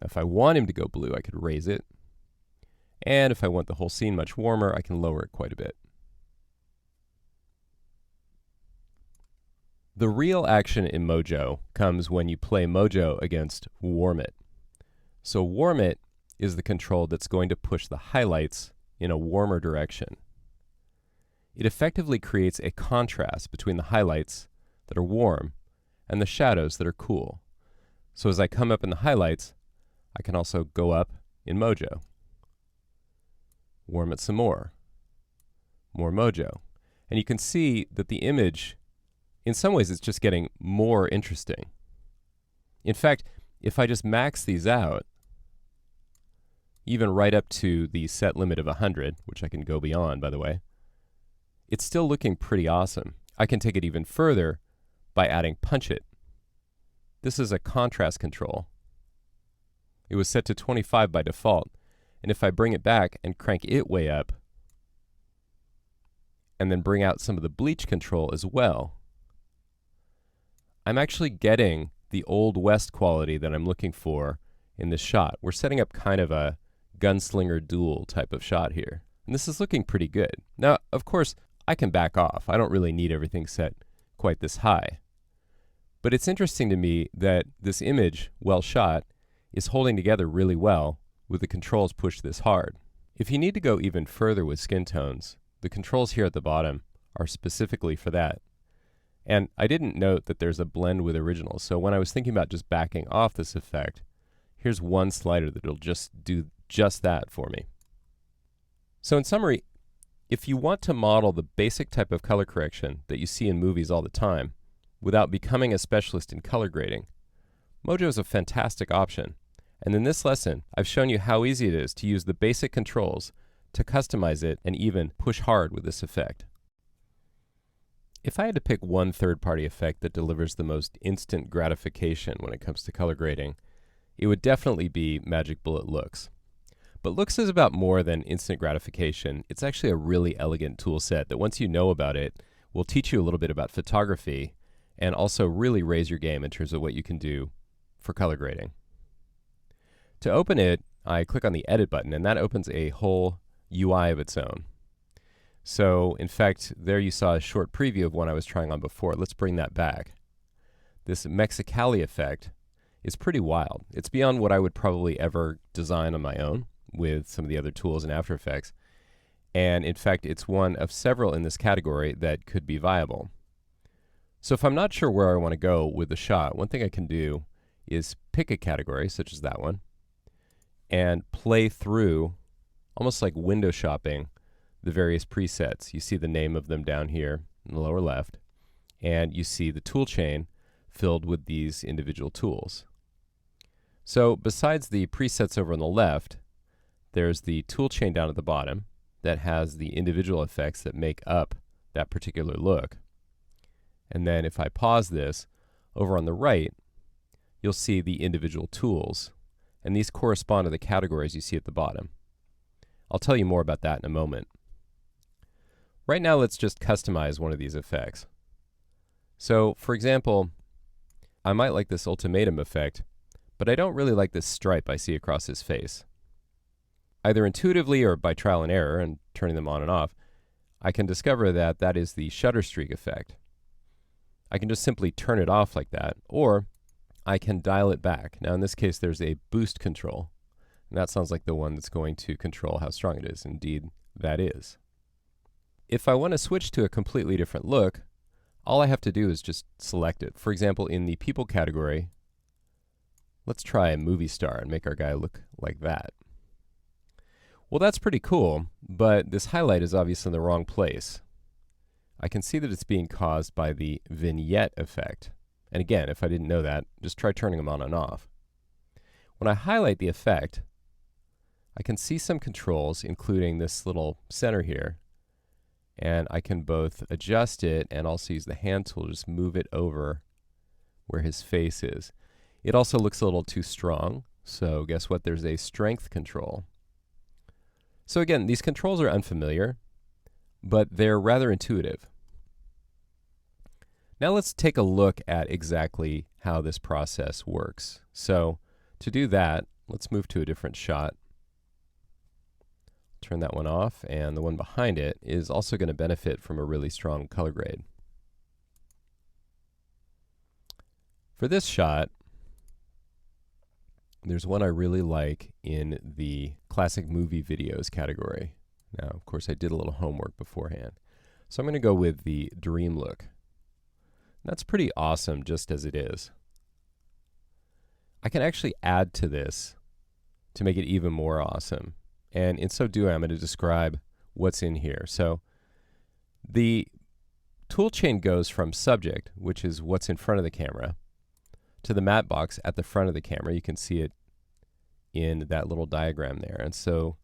If I want him to go blue, I could raise it. And if I want the whole scene much warmer, I can lower it quite a bit. The real action in Mojo comes when you play Mojo against Warm It. So Warm It is the control that's going to push the highlights in a warmer direction. It effectively creates a contrast between the highlights that are warm and the shadows that are cool. So as I come up in the highlights, I can also go up in Mojo. Warm it some more. More Mojo. And you can see that the image, in some ways, it's just getting more interesting. In fact, if I just max these out, even right up to the set limit of 100, which I can go beyond, by the way, it's still looking pretty awesome. I can take it even further by adding Punch It. This is a contrast control. It was set to 25 by default, and if I bring it back and crank it way up, and then bring out some of the bleach control as well, I'm actually getting the Old West quality that I'm looking for in this shot. We're setting up kind of a gunslinger duel type of shot here. And this is looking pretty good. Now, of course, I can back off. I don't really need everything set quite this high. But it's interesting to me that this image, well shot, is holding together really well with the controls pushed this hard. If you need to go even further with skin tones, the controls here at the bottom are specifically for that. And I didn't note that there's a blend with original, so when I was thinking about just backing off this effect, here's one slider that'll just do just that for me. So in summary, if you want to model the basic type of color correction that you see in movies all the time, without becoming a specialist in color grading, Mojo is a fantastic option. And in this lesson, I've shown you how easy it is to use the basic controls to customize it and even push hard with this effect. If I had to pick one third-party effect that delivers the most instant gratification when it comes to color grading, it would definitely be Magic Bullet Looks. But Looks is about more than instant gratification. It's actually a really elegant tool set that once you know about it, will teach you a little bit about photography and also really raise your game in terms of what you can do for color grading. To open it, I click on the Edit button, and that opens a whole UI of its own. So, in fact, there you saw a short preview of one I was trying on before. Let's bring that back. This Mexicali effect is pretty wild. It's beyond what I would probably ever design on my own with some of the other tools in After Effects. And in fact, it's one of several in this category that could be viable. So if I'm not sure where I want to go with the shot, one thing I can do is pick a category, such as that one, and play through, almost like window shopping, the various presets. You see the name of them down here in the lower left, and you see the tool chain filled with these individual tools. So besides the presets over on the left, there's the tool chain down at the bottom that has the individual effects that make up that particular look. And then if I pause this, over on the right, you'll see the individual tools, and these correspond to the categories you see at the bottom. I'll tell you more about that in a moment. Right now, let's just customize one of these effects. So, for example, I might like this ultimatum effect, but I don't really like this stripe I see across his face. Either intuitively or by trial and error and turning them on and off, I can discover that that is the shutter streak effect. I can just simply turn it off like that, or I can dial it back. Now in this case there's a boost control, and that sounds like the one that's going to control how strong it is. Indeed, that is. If I want to switch to a completely different look, all I have to do is just select it. For example, in the people category, let's try a movie star and make our guy look like that. Well, that's pretty cool, but this highlight is obviously in the wrong place. I can see that it's being caused by the vignette effect. And again, if I didn't know that, just try turning them on and off. When I highlight the effect, I can see some controls, including this little center here. And I can both adjust it and also use the hand tool to just move it over where his face is. It also looks a little too strong, so guess what? There's a strength control. So again, these controls are unfamiliar, but they're rather intuitive. Now let's take a look at exactly how this process works. So to do that, let's move to a different shot. Turn that one off, and the one behind it is also going to benefit from a really strong color grade. For this shot, there's one I really like in the classic movie videos category. Now, of course, I did a little homework beforehand. So I'm going to go with the dream look. That's pretty awesome just as it is. I can actually add to this to make it even more awesome. And in so doing, I'm going to describe what's in here. So the tool chain goes from subject, which is what's in front of the camera, to the matte box at the front of the camera. You can see it in that little diagram there. And so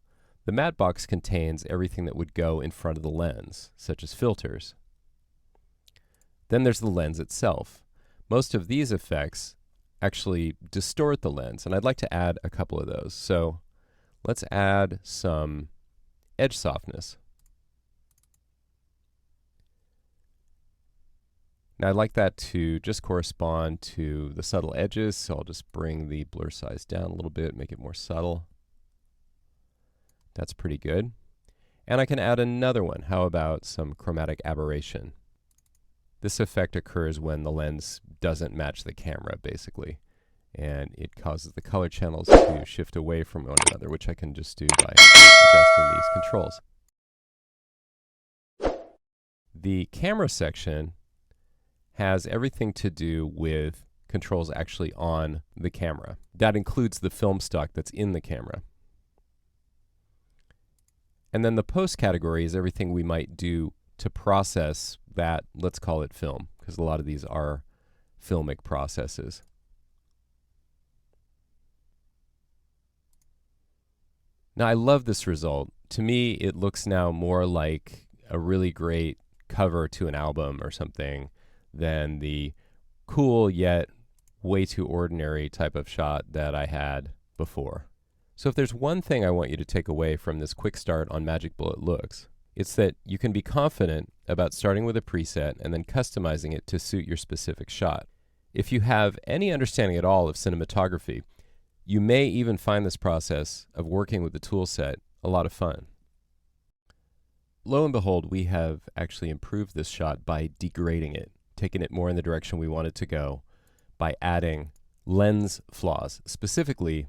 the matte box contains everything that would go in front of the lens, such as filters. Then there's the lens itself. Most of these effects actually distort the lens, and I'd like to add a couple of those. So let's add some edge softness. Now I'd like that to just correspond to the subtle edges, so I'll just bring the blur size down a little bit, make it more subtle. That's pretty good. And I can add another one. How about some chromatic aberration? This effect occurs when the lens doesn't match the camera, basically, and it causes the color channels to shift away from one another, which I can just do by adjusting these controls. The camera section has everything to do with controls actually on the camera. That includes the film stock that's in the camera. And then the post category is everything we might do to process that, let's call it film, because a lot of these are filmic processes. Now I love this result. To me, it looks now more like a really great cover to an album or something than the cool yet way too ordinary type of shot that I had before. So if there's one thing I want you to take away from this quick start on Magic Bullet Looks, it's that you can be confident about starting with a preset and then customizing it to suit your specific shot. If you have any understanding at all of cinematography, you may even find this process of working with the tool set a lot of fun. Lo and behold, we have actually improved this shot by degrading it, taking it more in the direction we want it to go, by adding lens flaws, specifically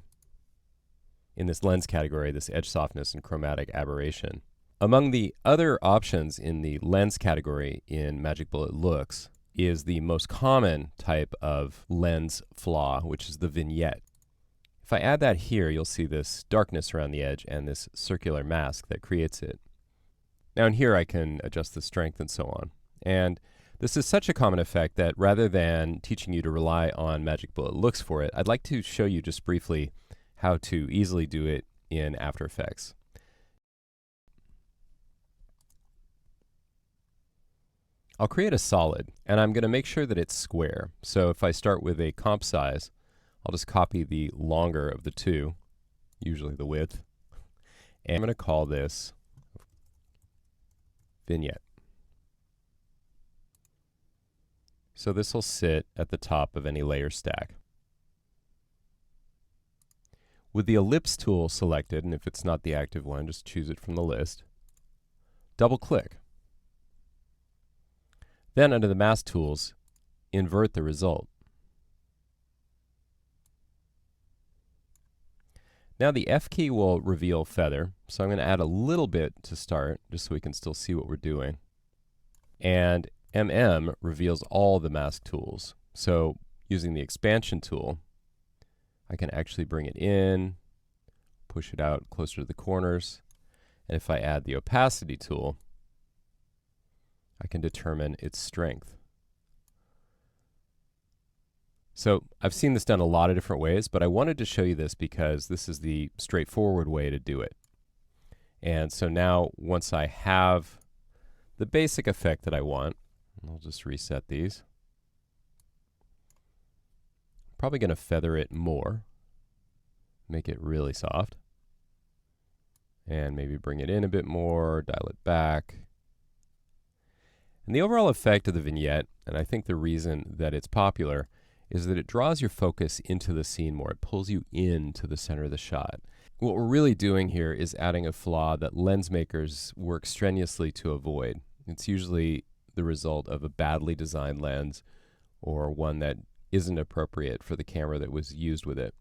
in this lens category, this edge softness and chromatic aberration. Among the other options in the lens category in Magic Bullet Looks is the most common type of lens flaw, which is the vignette. If I add that here, you'll see this darkness around the edge and this circular mask that creates it. Now in here I can adjust the strength and so on. And this is such a common effect that rather than teaching you to rely on Magic Bullet Looks for it, I'd like to show you just briefly how to easily do it in After Effects. I'll create a solid, and I'm going to make sure that it's square. So if I start with a comp size, I'll just copy the longer of the two, usually the width, and I'm going to call this vignette. So this will sit at the top of any layer stack. With the ellipse tool selected, and if it's not the active one, just choose it from the list, double click. Then under the mask tools, invert the result. Now the F key will reveal feather, so I'm going to add a little bit to start, just so we can still see what we're doing. And MM reveals all the mask tools. So using the expansion tool, I can actually bring it in, push it out closer to the corners, and if I add the opacity tool, I can determine its strength. So I've seen this done a lot of different ways, but I wanted to show you this because this is the straightforward way to do it. And so now once I have the basic effect that I want, I'll just reset these. Probably going to feather it more, make it really soft, and maybe bring it in a bit more, dial it back. And the overall effect of the vignette, and I think the reason that it's popular, is that it draws your focus into the scene more. It pulls you into the center of the shot. What we're really doing here is adding a flaw that lens makers work strenuously to avoid. It's usually the result of a badly designed lens or one that isn't appropriate for the camera that was used with it.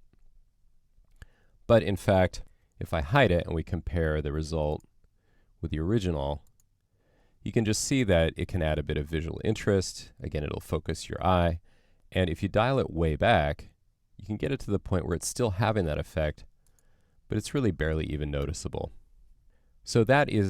But in fact, if I hide it and we compare the result with the original, you can just see that it can add a bit of visual interest. Again, it'll focus your eye. And if you dial it way back, you can get it to the point where it's still having that effect, but it's really barely even noticeable. So that is